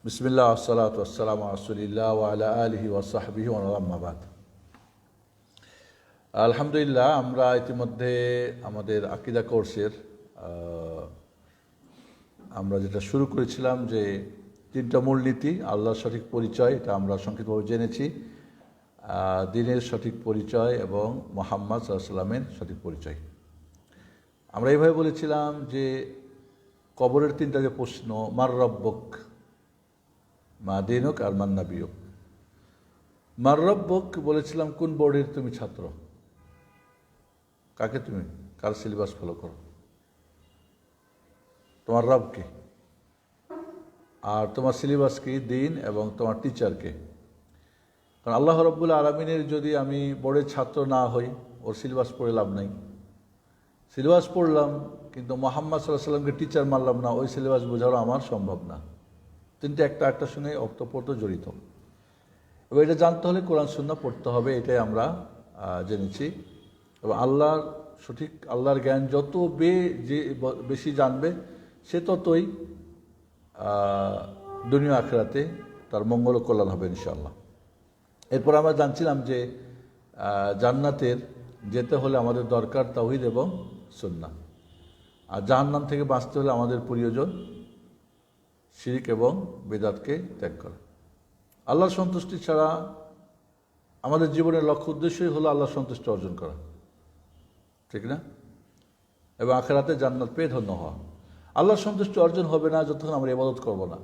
বিসমিল্লাহ আসসালাতু ওয়াসসালামু আলা রাসূলিল্লাহ ওয়া আলা আলিহি ওয়া সাহবিহি ওয়া আম্মা বাদ। আলহামদুলিল্লাহ, আমরা ইতিমধ্যে আমাদের আকীদা কোর্সের আমরা যেটা শুরু করেছিলাম যে তিনটা মূলনীতি, আল্লাহর সঠিক পরিচয়, এটা আমরা সংক্ষিপ্তভাবে জেনেছি, দ্বীনের সঠিক পরিচয় এবং মুহাম্মদ সাল্লাল্লাহু আলাইহি ওয়াসাল্লামের সঠিক পরিচয়। আমরা এইভাবে বলেছিলাম যে কবরের তিনটা যে প্রশ্ন, মার রব্বুক, মা দিনুক আর মান নাবিয়ুক। মার রব্বুক বলেছিলাম কোন বোর্ডের তুমি ছাত্র, কাকে তুমি, কার সিলেবাস ফলো করো, তোমার রব কে, আর তোমার সিলেবাস কি, দিন এবং তোমার টিচার কে। কারণ আল্লাহ রব্বুল আলামিনের যদি আমি বোর্ডের ছাত্র না হই, ওর সিলেবাস পড়ে লাভ নাই। সিলেবাস পড়লাম কিন্তু মুহাম্মদ সাল্লাল্লাহু আলাইহি ওয়াসাল্লামকে টিচার মানলাম না, ওই সিলেবাস বোঝানো আমার সম্ভব না। তিনটে একটা একটার সঙ্গে ওতপ্রোত জড়িত। এবার এটা জানতে হলে কোরআন সুন্নাহ পড়তে হবে, এটাই আমরা জেনেছি। এবং আল্লাহর জ্ঞান যত বেশি জানবে সে ততই দুনিয়া আখিরাতে তার মঙ্গল ও কল্যাণ হবে ইনশাআল্লাহ। এরপর আমরা জানছিলাম যে জান্নাতের যেতে হলে আমাদের দরকার তাওহীদ এবং সুন্নাহ, আর জাহান্নাম থেকে বাঁচতে হলে আমাদের প্রয়োজন শিরক এবং বিদআতকে ত্যাগ করা। আল্লাহর সন্তুষ্টি ছাড়া আমাদের জীবনের লক্ষ্য উদ্দেশ্যই হলো আল্লাহর সন্তুষ্টি অর্জন করা, ঠিক না? এবং আখিরাতে জান্নাত পেয়ে ধন্য হওয়া। আল্লাহর সন্তুষ্টি অর্জন হবে না যতক্ষণ আমরা ইবাদত করব না,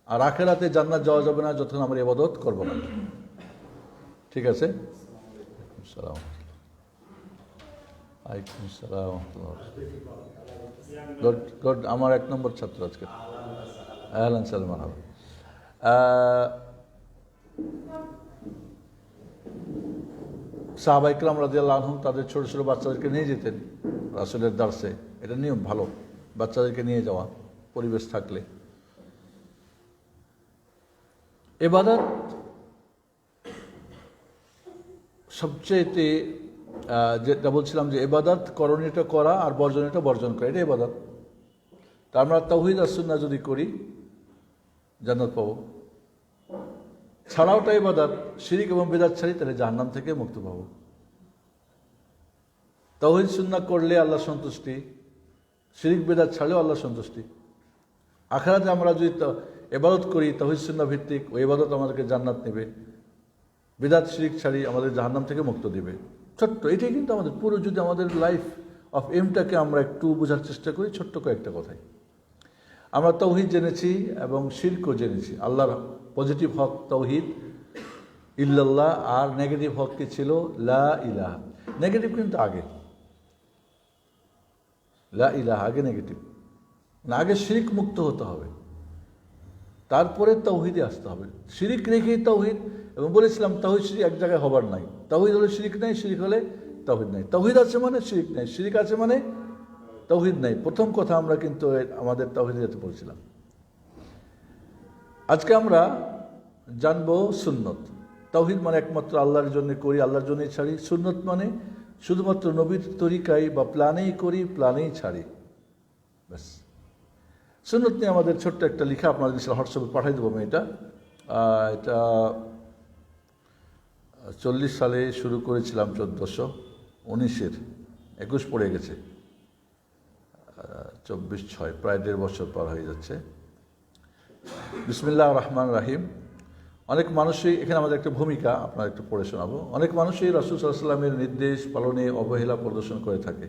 আর আখিরাতে জান্নাত যাওয়া যাবে না যতক্ষণ আমরা ইবাদত করব না। ঠিক আছে? আসসালামু আলাইকুম। আসসালাম। গুড। আমার 1 নম্বর ছাত্র আজকে। আহলান সালমান। সাহাবা ইকরাম রাদিয়াল্লাহু আনহুম তাদের ছোট ছোট বাচ্চাদেরকে নিয়ে যেতেন রাসূলের দার্সে। এটা নিয়ম, ভালো বাচ্চাদেরকে নিয়ে যাওয়া পরিবেশ থাকলে। ইবাদত সবচেয়ে যেটা বলছিলাম যে ইবাদত করণীয়টা করা আর বর্জনীয়টা বর্জন করা, এটা ইবাদত। তা আমরা তাওহীদ আর সুন্নাহ যদি করি জান্নাত পাবো, ছাড়াওটা ইবাদত, শিরক এবং বিদআত ছাড়ি তাহলে জাহান্নাম থেকে মুক্তি পাবো। তাওহীদ সুন্নাহ করলে আল্লাহ সন্তুষ্টি, শিরক বিদআত ছাড়লেও আল্লাহ সন্তুষ্টি। আখিরাতে আমরা যদি ইবাদত করি তাওহীদ সুন্নাহ ভিত্তিক, ওই ইবাদত আমাদেরকে জান্নাত নেবে, বিদআত শিরক ছাড়ি আমাদের জাহান্নাম থেকে মুক্ত দেবে। ছোট্ট এটাই কিন্তু আমাদের পুরো, যদি আমাদের লাইফ অফ এমটাকে আমরা একটু বোঝার চেষ্টা করি, ছোট্ট কয়েকটা কথাই। আমরা তাওহীদ জেনেছি এবং শিরকও জেনেছি। আল্লাহর পজিটিভ হক তাওহীদ ইল্লাল্লাহ, আর নেগেটিভ হক কি ছিল, লা ইলাহা। নেগেটিভ কিন্তু আগে, লা ইলাহা আগে নেগেটিভ, না আগে শিরক মুক্ত হতে হবে, তারপরে তাওহীদে আসতে হবে। শিরক রেখেই তাওহীদ, এবং বলেছিলাম তাওহীদ শিরক এক জায়গায় হবার নাই। তাওহীদ হলে শিরক নাই, শিরক হলে তাওহীদ নাই। তাওহীদ আছে মানে শিরক নাই, শিরক আছে মানে তাওহীদ নাই। প্রথম কথা আমরা কিন্তু আমাদের তাওহীদে যেতে বলছিলাম। আজকে আমরা জানবো সুন্নত। তাওহীদ মানে একমাত্র আল্লাহর জন্য করি, আল্লাহর জন্যই ছাড়ি। সুন্নত মানে শুধুমাত্র নবীর তরিকায় বা প্ল্যানেই করি, প্ল্যানেই ছাড়ি, ব্যাস। সুন্নত নিয়ে আমাদের ছোট্ট একটা লেখা আপনাদের হোয়াটসঅ্যাপে পাঠিয়ে দেবো আমি। এটা 40 সালে শুরু করেছিলাম, 1419-এর 21 পড়ে গেছে, 24/6 প্রায় 1.5 বছর পার হয়ে যাচ্ছে। বিসমিল্লাহির রহমানির রহিম। অনেক মানুষই, এখানে আমাদের একটা ভূমিকা আপনার একটু পড়ে শোনাবো। অনেক মানুষই রাসূল সাল্লাল্লাহু আলাইহি ওয়াসাল্লামের নির্দেশ পালনে অবহেলা প্রদর্শন করে থাকে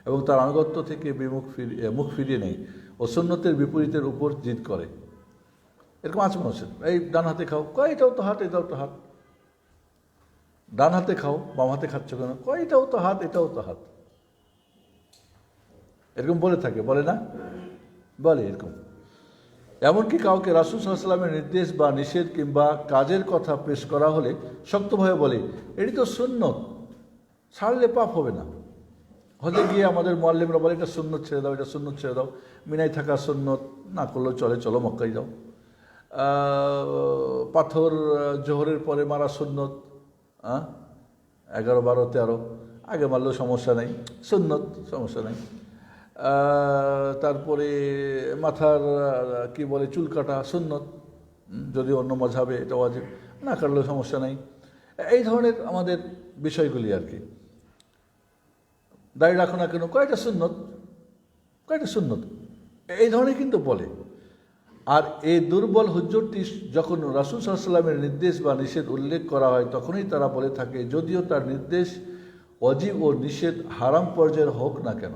এবং তার আনুগত্য থেকে মুখ ফিরিয়ে নেয় ও সুন্নতের বিপরীতের উপর জিদ করে। এরকম আছে মানুষের, এই ডান হাতে খাও, কয় এটাও তো হাত, এটাও তো হাত। ডান হাতে খাও, বাম হাতে খাচ্ছ কেন, কয় এটাও তো হাত, এটাও তো হাত। এরকম বলে থাকে, বলে না? বলে এরকম। এমনকি কাউকে রাসূল সাল্লাল্লাহু আলাইহি ওয়াসাল্লামের নির্দেশ বা নিষেধ কিংবা কাজের কথা পেশ করা হলে শক্তভাবে বলে, এটি তো সুন্নত, ছাড়লে পাপ হবে না। হজে গিয়ে আমাদের মুআল্লিমরা বলে এটা সুন্নত ছেড়ে দাও, এটা সুন্নত ছেড়ে দাও, মিনায় থাকা সুন্নত, না করলেও চলে, চলো মক্কায় যাও। পাথর জোহরের পরে মারা সুন্নত, 11, 12, 13 আগে মারলেও সমস্যা নেই, সুন্নত, সমস্যা নেই। তারপরে মাথার কি বলে চুল কাটা সুন্নত, যদি অন্য মজহাবে এটা ওয়াজিব, না কাটলেও সমস্যা নাই। এই ধরনের আমাদের বিষয়গুলি আর কি। দাড়ি রাখো না কেন, কয়টা সুন্নত, এই ধরনের কিন্তু বলে। আর এই দুর্বল হুজ্জতটি যখন রাসূল সাল্লাল্লাহু আলাইহি ওয়াসাল্লামের নির্দেশ বা নিষেধ উল্লেখ করা হয়, তখনই তারা বলে থাকে যদিও তার নির্দেশ ওয়াজিব ও নিষেধ হারাম পর্যায়ের হোক না কেন।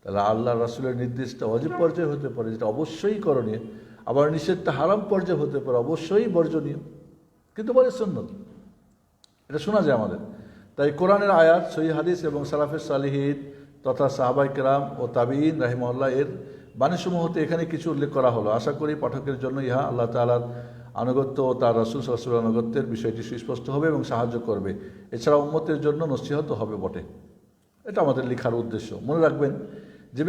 তাহলে আল্লাহ রাসূলের নির্দেশটা ওয়াজিব পর্যায়ে হতে পারে, যেটা অবশ্যই করণীয়, আবার নিষেধটা হারাম পর্যায়ে হতে পারে, অবশ্যই বর্জনীয়, কিন্তু বলে সুন্নত। এটা শোনা যায় আমাদের। তাই কোরআনের আয়াত, সহিহ হাদিস এবং সালাফে সালিহিন তথা সাহাবায়ে কেরাম ও তাবিঈন রাহিমাহুল্লাহ এর বাণীসমূহ হতে এখানে কিছু উল্লেখ করা হলো। আশা করি পাঠকের জন্য ইহা আল্লাহ তাআলার আনুগত্য ও তার রাসূল সাল্লাল্লাহু আলাইহি ওয়াসাল্লামের আনুগত্যের বিষয়টি সুস্পষ্ট হবে এবং সাহায্য করবে। এছাড়া উম্মতের জন্য নসিহত হবে বটে। এটা আমাদের লেখার উদ্দেশ্য। মনে রাখবেন, যে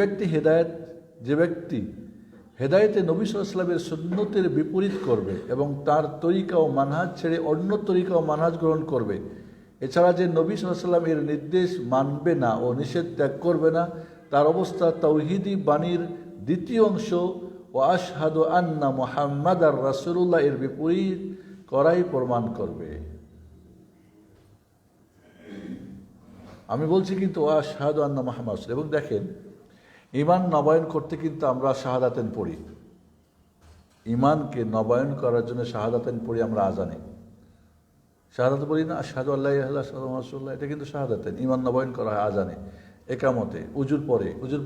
ব্যক্তি হেদায়েতে নবী সাল্লাল্লাহু আলাইহি ওয়াসাল্লামের সুন্নতের বিপরীত করবে এবং তার তরিকা ও মানহাজ ছেড়ে অন্য তরিকা ও মানহাজ গ্রহণ করবে, এছাড়া যে নবী সাল্লাল্লাহু আলাইহি ওয়াসাল্লাম এর নির্দেশ মানবে না ও নিষেধ ত্যাগ করবে না, তার অবস্থা তাওহীদি বাণীর দ্বিতীয় অংশ ও আশহাদু আন্না মুহাম্মাদার রাসূলুল্লাহ এর বিপরীত করাই প্রমাণ করবে। আমি বলছি কিন্তু আশহাদু আন্না মুহাম্মাদ রাসূল। এবং দেখেন, ঈমান নবায়ন করতে কিন্তু আমরা শাহাদাতেন পড়ি। ঈমানকে নবায়ন করার জন্য শাহাদাতেন পড়ি আমরা আজানে। শাহাদাত বলি না, আশহাদু আল্লা ইলাহা ইল্লাল্লাহ মুহাম্মাদুর রাসূলুল্লাহ, এটা কিন্তু শাহাদাতেন। ঈমান নবায়ন করা হয় আজানে, একামতে, উজুর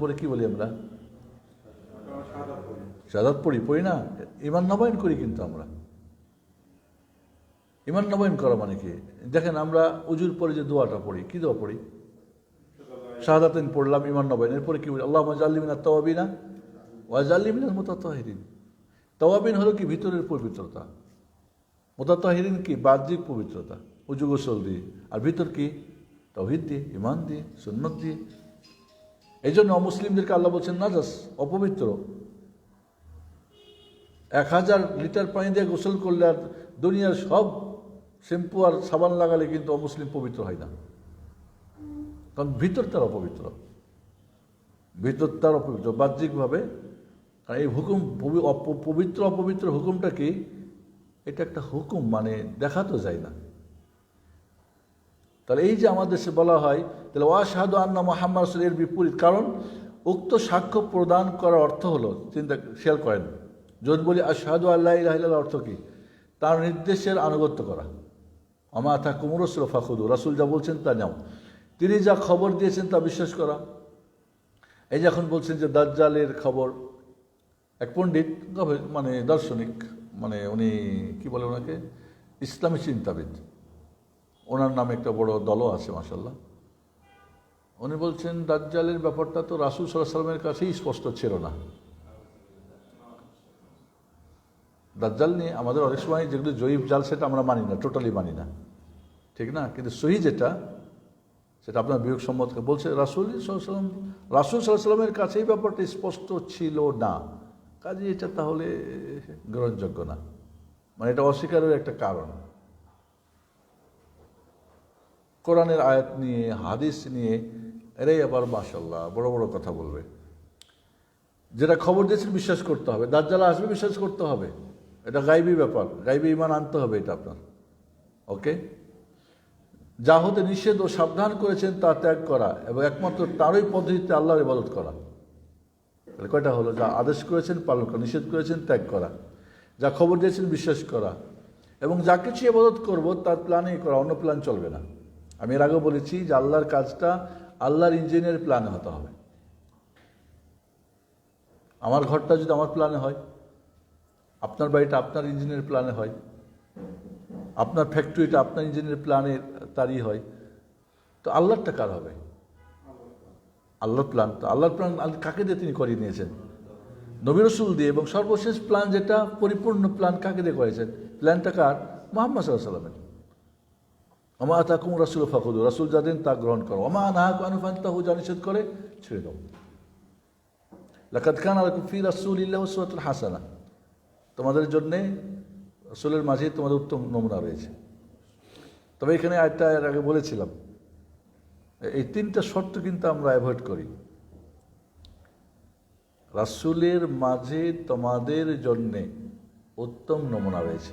পরে কি বলি আমরা? শাহাদাত পড়ি না, ঈমান নবায়ন করি কিন্তু আমরা। ঈমান নবায়ন করা মানে কি? দেখেন, আমরা উজুর পরে যে দোয়াটা পড়ি, কি দোয়া পড়ি? শাহাদাতেন পড়লাম, ঈমান নবায়ন। এরপরে কি বলি? আল্লাহুম্মা জাআলনি মিনাত তাওয়াবিনা ওয়া জাআলনি মিনাল মুতাতাহহিরিন। তাওয়াবিন হলো কি? ভিতরের পবিত্রতা। মুতাতাহহিরিন কি? বাহ্যিক পবিত্রতা, উজু গোসল দিয়ে। আর ভিতর কি? তাওহীদ দিয়ে, ঈমান দিয়ে, সুন্নত দিয়ে। এই জন্য অমুসলিমদেরকে আল্লাহ বলছেন নাজাস, অপবিত্র। 1000 লিটার পানি দিয়ে গোসল করলে আর দুনিয়ার সব শ্যাম্পু আর সাবান লাগালে কিন্তু অমুসলিম পবিত্র হয় না, কারণ ভিতর তার অপবিত্র, বাহ্যিকভাবে। কারণ এই হুকুম, পবিত্র অপবিত্র হুকুমটা কি? এটা একটা হুকুম, মানে দেখা তো যায় না। তাহলে এই যে আমাদের দেশে বলা হয়, তাহলে ওয়াশহাদু আন্না মুহাম্মাদুর রাসূল এর বিপরীত, কারণ উক্ত সাক্ষ্য প্রদান করার অর্থ হলো, খেয়াল করেন, যদি বলি আশহাদু আল্লা ইলাহা ইল্লাল্লাহ, অর্থ কি? তার নির্দেশের আনুগত্য করা। আমা আতাকুমুর রাসূল ফাখুযু, রাসূল যা বলছেন তা নাও, তিনি যা খবর দিয়েছেন তা বিশ্বাস করা। এই যে এখন বলছেন যে দাজ্জালের খবর, এক পণ্ডিত, মানে দার্শনিক, মানে উনি কি বলে ওনাকে, ইসলামী চিন্তাবিদ, ওনার নামে একটা বড় দলও আছে মাশাআল্লাহ। উনি বলছেন দাজ্জালের ব্যাপারটা তো রাসূল সাল্লাল্লাহু আলাইহি ওয়াসাল্লামের কাছেই স্পষ্ট ছিল না। দাজ্জাল নিয়ে আমাদের অনেক সময় যেগুলো জয়ীফ জাল, সেটা আমরা মানি না, টোটালি মানি না, ঠিক না? কিন্তু সহি যেটা, সেটা আপনার বিয়োগ সম্মত বলছে রাসূল সাল্লাল্লাহু আলাইহি ওয়াসাল্লামের কাছেই ব্যাপারটা স্পষ্ট ছিল না, কাজে এটা তাহলে গ্রহণযোগ্য না, মানে এটা অস্বীকারের একটা কারণ। কোরআনের আয়াত নিয়ে, হাদিস নিয়ে এরাই আবার মাশাআল্লাহ বড় বড় কথা বলবে। যেটা খবর দিয়েছেন বিশ্বাস করতে হবে, দাজ্জাল আসবে বিশ্বাস করতে হবে, এটা গায়বী ব্যাপার, গায়বী ঈমান আনতে হবে, এটা আপনার। ওকে, যা হতে নিষেধ ও সাবধান করেছেন তা ত্যাগ করা এবং একমাত্র তারই পদ্ধতিতে আল্লাহর ইবাদত করা। তাহলে কয়টা হলো? যা আদেশ করেছেন পালন করা, নিষেধ করেছেন ত্যাগ করা, যা খবর দিয়েছেন বিশ্বাস করা, এবং যা কিছু ইবাদত করব তার প্ল্যানেই করা, অন্য প্ল্যান চলবে না। আমি এর আগেও বলেছি যে আল্লাহর কাজটা আল্লাহর ইঞ্জিনের প্ল্যানে হতে হবে। আমার ঘরটা যদি আমার প্ল্যানে হয়, আপনার বাড়িটা আপনার ইঞ্জিনের প্ল্যানে হয়, আপনার ফ্যাক্টরিটা আপনার ইঞ্জিনের প্ল্যানে তারই হয়, তো আল্লাহরটা কার হবে? আল্লাহর প্ল্যান। তো আল্লাহর প্ল্যান কাকে দিয়ে তিনি করিয়ে নিয়েছেন? নবী রাসূল দিয়ে। এবং সর্বশেষ প্ল্যান যেটা পরিপূর্ণ প্ল্যান কাকে দিয়ে করেছেন? প্ল্যানটা কার? মুহাম্মদ সাল্লাল্লাহু আলাইহি ওয়াসাল্লামের। আমা আতাকুম রাসূল ফাখুযু, রাসূল যা দেন তা গ্রহণ করো, আমা নাহাকুম আনহু ফান্তাহু, যা নিষেধ করে ছেড়ে দাও। লাকাদ কানা লাকুম ফি রাসূলিল্লাহি উসওয়াতুন হাসানাহ, তোমাদের জন্যে রাসূলের মাঝে তোমাদের উত্তম নমুনা রয়েছে। তবে এখানে আরেকটা এর আগে বলেছিলাম, এই 3টা শর্ত কিন্তু আমরা অ্যাভয়েড করি। রাসূলের মাঝে তোমাদের জন্যে উত্তম নমুনা রয়েছে।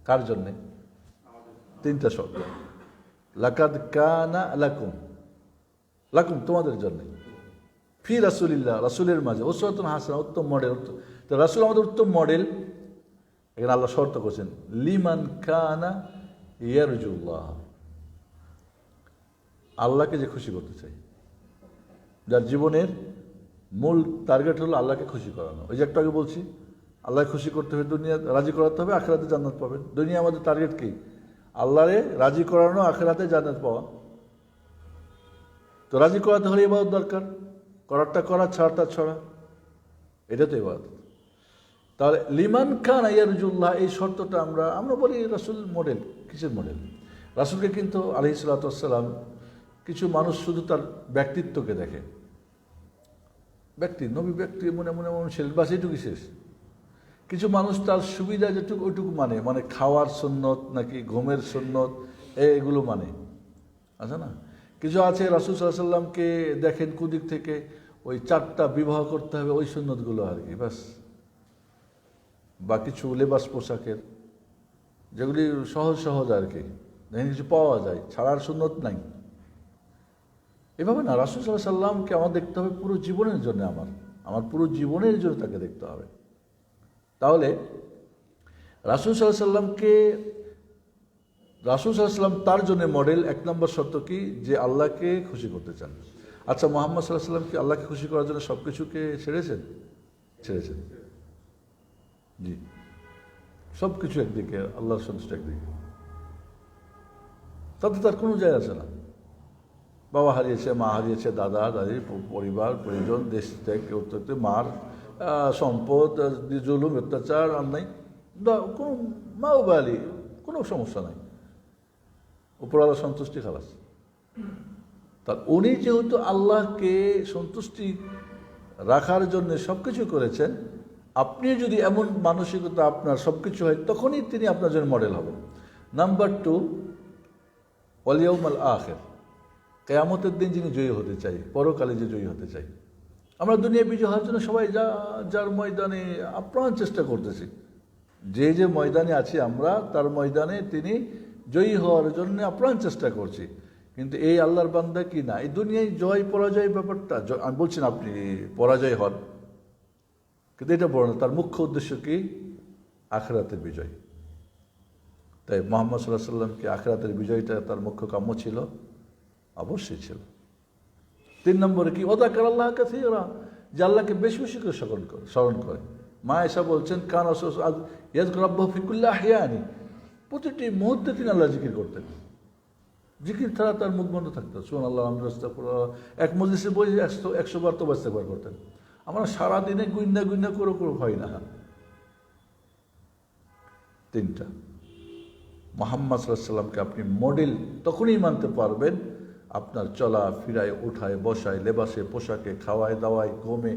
কার জন্যে? তিনটা শব্দ, লাকাদ কানা লাকুম, লাকুম তোমাদের জন্যে, ফি রাসূলিল্লাহ রাসূলের মাঝে উসওয়াতুন হাসানাহ উত্তম মডেল। তো রাসূল আমাদের উত্তম মডেল। এখানে আল্লাহ শর্ত করছেন লিমান কানা ইয়ারজুল্লাহ, আল্লাহকে যে খুশি করতে চাই, যার জীবনের মূল টার্গেট হলো আল্লাহকে খুশি করানো। ওই যে একটু আগে বলছি, আল্লাহকে খুশি করতে হবে, দুনিয়া রাজি করাতে হবে, আখিরাতে জান্নাত পাবেন। দুনিয়া আমাদের টার্গেট কি? আল্লাহরে রাজি করানো, আখিরাতে জান্নাত পাওয়া। তো রাজি করাতে হলে ইবাদত দরকার, করারটা করা, ছাড়াটা ছড়া, এটা তো ইবাদত। তাহলে লিমান খান ইয়ারজুল্লাহ, এই শর্তটা আমরা বলি রাসূল মডেল। কিসের মডেল? রাসূলকে কিন্তু আলাইহিস সালাতু ওয়াস সালাম, কিছু মানুষ শুধু তার ব্যক্তিত্বকে দেখে, ব্যক্তি নবী ব্যক্তি মনে মনে মনে ছিলেন, বাস এইটুকু শেষ। কিছু মানুষ তার সুবিধা যেটুকু ওইটুকু মানে খাওয়ার সুন্নত নাকি ঘুমের সুন্নত এগুলো আছে না। কিছু আছে রাসূল সাল্লাল্লাহু আলাইহি সাল্লামকে দেখেন কুদিক থেকে, ওই 4টা বিবাহ করতে হবে ওই সুন্নতগুলো আর কি, বাস। বা কিছু লেবাস পোশাকের, যেগুলি সহজ সহজ আর কি, দেখেন কিছু পাওয়া যায়, ছাড়ার সুন্নত নাই। এভাবে না, রাসূল সাল্লাল্লাহু আলাইহি সাল্লামকে আমার দেখতে হবে পুরো জীবনের জন্য, আমার পুরো জীবনের জন্য তাকে দেখতে হবে। তাহলে রাসূল সাল্লাল্লাহু আলাইহি সাল্লাম তার জন্য মডেল। 1 নম্বর শর্ত কি? যে আল্লাহকে খুশি করতে চান। আচ্ছা, মুহাম্মদ সাল্লাল্লাহু আলাইহি সাল্লাম কি আল্লাহকে খুশি করার জন্য সব কিছুকে ছেড়েছেন? জি, সব কিছু একদিকে, আল্লাহর সন্তুষ্টি একদিকে, তাতে তার কোনো যায় আসে না। বাবা হারিয়েছে, মা হারিয়েছে, দাদা দাদি, পরিবার পরিজন, দেশ থেকে উত্তরতে, মার সম্পদ, জুলুম অত্যাচার আর নাই, কোনো মাও বালি, কোনো সমস্যা নাই, উপরওয়ালা সন্তুষ্টি খালাস। তার উনি যেহেতু আল্লাহকে সন্তুষ্টি রাখার জন্য সব কিছু করেছেন, আপনি যদি এমন মানসিকতা আপনার সব কিছু হয়, তখনই তিনি আপনার জন্য মডেল হবেন। নাম্বার 2, ওয়াল ইয়াউমাল আখির, কিয়ামতের দিন যিনি জয়ী হতে চাই, পরকালে যে জয়ী হতে চাই। আমরা দুনিয়া বিজয় হওয়ার জন্য সবাই যার ময়দানে আপ্রাণ চেষ্টা করতেছি, যে ময়দানে আছি আমরা, তার ময়দানে তিনি জয়ী হওয়ার জন্য আপ্রাণ চেষ্টা করছি। কিন্তু এই আল্লাহর বান্দা কি না, এই দুনিয়ায় জয় পরাজয় ব্যাপারটা, আমি বলছি না আপনি পরাজয় হন, কিন্তু এটা বড় না, তার মুখ্য উদ্দেশ্য কি? আখিরাতের বিজয়। তাই মুহাম্মদ সাল্লাল্লাহু আলাইহি সাল্লামকে আখিরাতের বিজয়টা তার মুখ্য কাম্য ছিল, অবশ্যই ছিল। 3 নম্বরে কি? ওয়াযাকারাল্লাহ কাসীরা, যে আল্লাহকে বেশি বেশি করে স্মরণ করে। মা আয়েশা বলছেন, কানা ইয়াযকুরু রাব্বাহু ফি কুল্লি আহইয়ানি, প্রতিটি মুহূর্তে তিনি আল্লাহ জিকির করতেন। জিকির ছাড়া তার মুখ বন্ধ থাকতো। সুবহানাল্লাহ, আলহামদুলিল্লাহ, এক মজলিসে বসে 100 বার তো ইস্তেগফার করতেন। আমরা সারাদিনে গুইন্দা করে হয় না। 3টা, মুহাম্মদ সাল্লাল্লাহু আলাইহি সাল্লামকে আপনি মডেল তখনই মানতে পারবেন, আপনার চলা ফিরায়, ওঠায় বসায়, লেবাসে পোশাকে, খাওয়ায় দাওয়ায়, ঘুমে,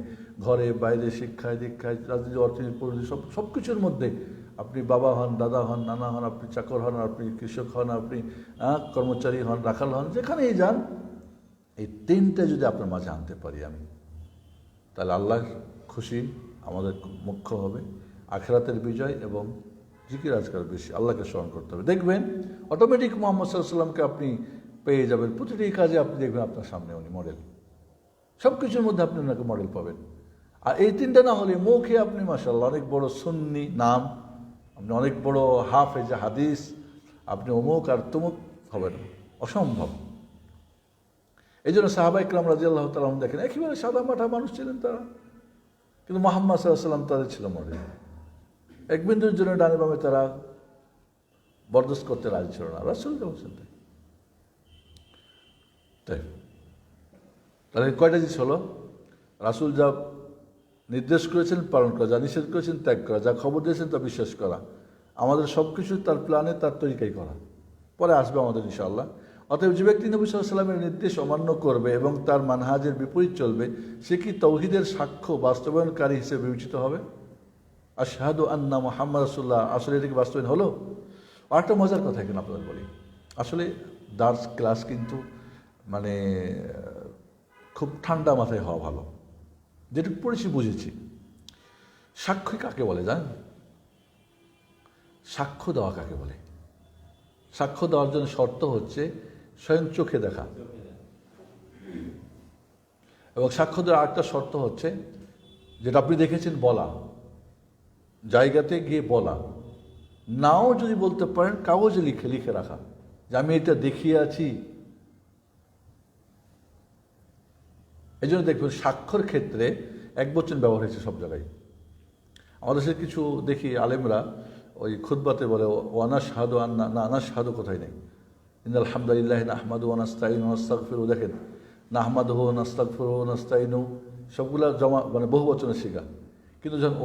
ঘরে বাইরে, শিক্ষায় দীক্ষায়, রাজনীতি অর্থনীতি পরিস্থিতি, সব কিছুর মধ্যে। আপনি বাবা হন, দাদা হন, নানা হন, আপনি চাকর হন, আপনি কৃষক হন, আপনি কর্মচারী হন, রাখাল হন, যেখানেই যান, এই 3টে যদি আপনার মাঝে আনতে পারি আমি, তাহলে আল্লাহর খুশি আমাদের মুখ্য হবে, আখিরাতের বিজয় এবং জিকির আজকাল বেশি, আল্লাহকে স্মরণ করতে হবে। দেখবেন অটোমেটিক মুহাম্মদ সাল্লাল্লাহু আলাইহি সাল্লামকে আপনি পেয়ে যাবেন। প্রতিটি কাজে আপনি দেখবেন আপনার সামনে উনি মডেল, সব কিছুর মধ্যে আপনি ওনাকে মডেল পাবেন। আর এই 3টা না হলে মুখে আপনি মাশাআল্লাহ অনেক বড় সুন্নি নাম, আপনি অনেক বড় হাফেজ হাদিস, আপনি অমুক আর তমুক হবেন, অসম্ভব। এই জন্য সাহাবা ইকরাম রাদিয়াল্লাহু তাআলা দেখেন একেবারে সাদা মাঠা মানুষ ছিলেন তারা, কিন্তু মুহাম্মদ সাল্লাল্লাহু আলাইহি সাল্লাম তাদের ছিল মডেল। এক বিন্দুর জন্য ডানে বামে তারা বরদাস্ত করতে রাজি ছিল না, রাসূল বলছেন তাই। তাহলে কয়টা জিনিস হলো? রাসূল যা নির্দেশ করেছেন পালন করা, যা নিষেধ করেছেন ত্যাগ করা, যা খবর দিয়েছেন তা বিশ্বাস করা, আমাদের সব কিছু তার প্ল্যানে, তার তরিকাই করা। পরে আসবে আমাদের ইনশাআল্লাহ। অতএব যে ব্যক্তি নবী সাল্লাল্লাহু আলাইহি ওয়াসাল্লামের নির্দেশ অমান্য করবে এবং তার মানহাজের বিপরীত চলবে, সে কি তাওহীদের সাক্ষ্য বাস্তবায়নকারী হিসেবে বিবেচিত হবে? আশহাদু আন্না মুহাম্মাদ রাসূলুল্লাহ, আসলে এটা কি বাস্তবায়ন হলো? আরেকটা মজার কথা এখানে আপনাদের বলি, আসলে দার্স ক্লাস কিন্তু খুব ঠান্ডা মাথায় হওয়া ভালো। যেটুকু পড়েছি বুঝেছি। সাক্ষী কাকে বলে জানেন? সাক্ষ্য দেওয়া কাকে বলে? সাক্ষ্য দেওয়ার জন্য শর্ত হচ্ছে স্বয়ং চোখে দেখা, এবং সাক্ষ্য দেওয়ার আরেকটা শর্ত হচ্ছে যেটা আপনি দেখেছেন বলা, জায়গাতে গিয়ে বলা, নাও যদি বলতে পারেন কাগজে লিখে লিখে রাখা যে আমি এটা দেখিয়ে আছি। এই জন্য দেখবেন সাক্ষ্যর ক্ষেত্রে একবচন ব্যবহার হয়েছে সব জায়গায়। আমাদের দেশে কিছু দেখি আলেমরা ওই খুতবাতে বলে ওয়ানা শাহাদু আন্না, না আনা শাহাদু কোথায় নেই। ইন্নাল হামদুলিল্লাহি নাহমাদুহু ওয়া নাস্তাঈনুহু ওয়া নাস্তাগফিরুহু, দেখেন নাহমাদুহু ওয়া নাস্তাগফিরুহু ওয়া নাস্তাঈনুহু সবগুলা জমা মানে বহু বচনের শিখা, কিন্তু যখন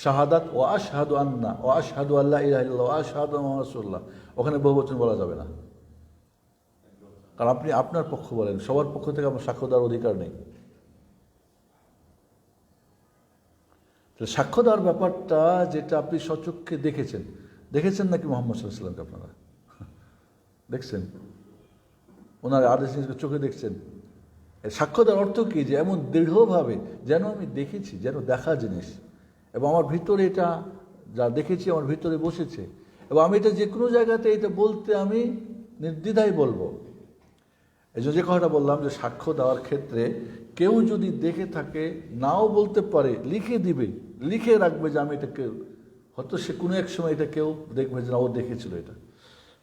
শাহাদাত ও আশহাদু আন্না ও আশহাদু আল্লা ইলাহা ইল্লাল্লাহ ওয়া আশহাদু মুহাম্মাদুর রাসূলুল্লাহ, ওখানে বহু বচন বলা যাবে না, কারণ আপনি আপনার পক্ষ বলেন, সবার পক্ষ থেকে আমার সাক্ষ্য দেওয়ার অধিকার নেই। সাক্ষ্য দেওয়ার ব্যাপারটা যেটা আপনি সচক্ষে দেখেছেন, দেখেছেন নাকি মুহাম্মদ সাল্লাল্লাহু আলাইহি ওয়াসাল্লামকে আপনারা দেখছেন, ওনার আদেশ চোখে দেখছেন? সাক্ষ্য দেওয়ার অর্থ কি? যে এমন দৃঢ়ভাবে যেন আমি দেখেছি, যেন দেখা জিনিস, এবং আমার ভিতরে এটা যা দেখেছি আমার ভিতরে বসেছে, এবং আমি এটা যে কোনো জায়গাতে এটা বলতে আমি নির্দ্বিধায় বলবো। এই জন্য যে কথাটা বললাম যে সাক্ষ্য দেওয়ার ক্ষেত্রে কেউ যদি দেখে থাকে নাও বলতে পারে, লিখে দিবে, লিখে রাখবে যে আমি এটা কেউ, হয়তো সে কোনো এক সময় এটা কেউ দেখবে যে না ও দেখেছিল এটা।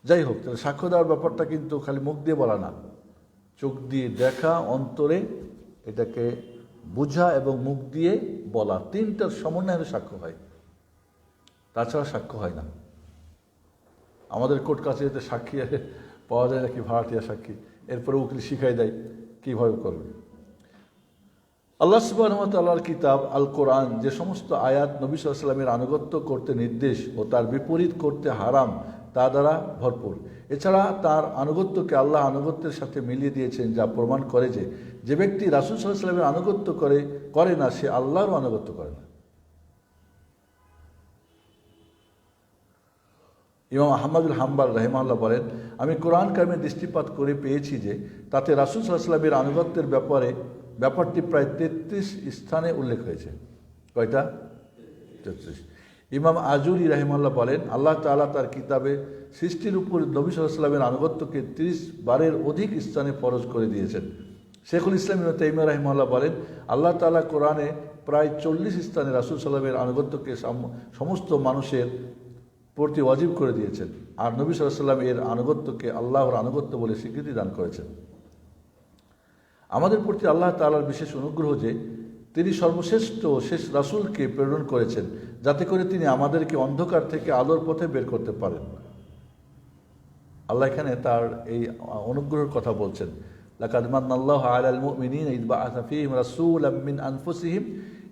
যাই হোক, তাহলে সাক্ষ্য দেওয়ার ব্যাপারটা কিন্তু খালি মুখ দিয়ে বলা না, চোখ দিয়ে দেখা, অন্তরে এটাকে বোঝা এবং মুখ দিয়ে বলা, তিনটার সমন্বয়ে সাক্ষ্য হয়, তাছাড়া সাক্ষ্য হয় না। আমাদের কোর্ট কাছারিতে সাক্ষী পাওয়া যায় নাকি ভাড়াটিয়া সাক্ষী, এরপরে উকিল শিখাই দেয় কীভাবে করবে। আল্লাহ সুবহানাহু ওয়া তাআলার কিতাব আল কোরআন যে সমস্ত আয়াত নবী সাল্লাল্লাহু আলাইহি ওয়াসাল্লামের আনুগত্য করতে নির্দেশ ও তার বিপরীত করতে হারাম তা দ্বারা ভরপুর। এছাড়া তার আনুগত্যকে আল্লাহ আনুগত্যের সাথে মিলিয়ে দিয়েছেন, যা প্রমাণ করে যে যে ব্যক্তি রাসূল সাল্লাল্লাহু আলাইহি ওয়াসাল্লামের আনুগত্য করে না সে আল্লাহরও আনুগত্য করে না। ইমাম আহমদুল হাম্বল রাহিমাহুল্লাহ বলেন, আমি কোরআন কারিমে দৃষ্টিপাত করে পেয়েছি যে তাতে রাসূল সাল্লাল্লাহু আলাইহি ওয়াসাল্লামের আনুগত্যের ব্যাপারটি প্রায় 33 স্থানে উল্লেখ হয়েছে। কয়টা? 33। ইমাম আজুরি রাহিমাহুল্লাহ বলেন, আল্লাহ তাআলা তার কিতাবে সৃষ্টির উপর নবী সাল্লাল্লাহু আলাইহি ওয়াসাল্লামের আনুগত্যকে 30 বারের অধিক স্থানে ফরজ করে দিয়েছেন। শেখুল ইসলাম ইবনে তাইমিয়া রাহিমাহুল্লাহ বলেন, আল্লাহ তাআলা কোরআনে প্রায় 40 স্থানে রাসূল সাল্লাল্লাহু আলাইহি ওয়াসাল্লামের আনুগত্যকে সমস্ত মানুষের প্রতি ওয়াজিব করে দিয়েছেন, আর নবী সাল্লাল্লাহু আলাইহি ওয়াসাল্লাম এর আনুগত্যকে আল্লাহর আনুগত্য বলে স্বীকৃতি দান করেছেন। আমাদের প্রতি আল্লাহ তাআলার বিশেষ অনুগ্রহ যে তিনি সর্বশ্রেষ্ঠ শেষ রাসূলকে প্রেরণ করেছেন, যাতে করে তিনি আমাদেরকে অন্ধকার থেকে আলোর পথে বের করতে পারেন। আল্লাহ এখানে তার এই অনুগ্রহের কথা বলছেন, লাকাদ মান্নাল্লাহু আলাল মুমিনিনা ইয বাআসা ফীহিম রাসূলাম মিন আনফুসিহিম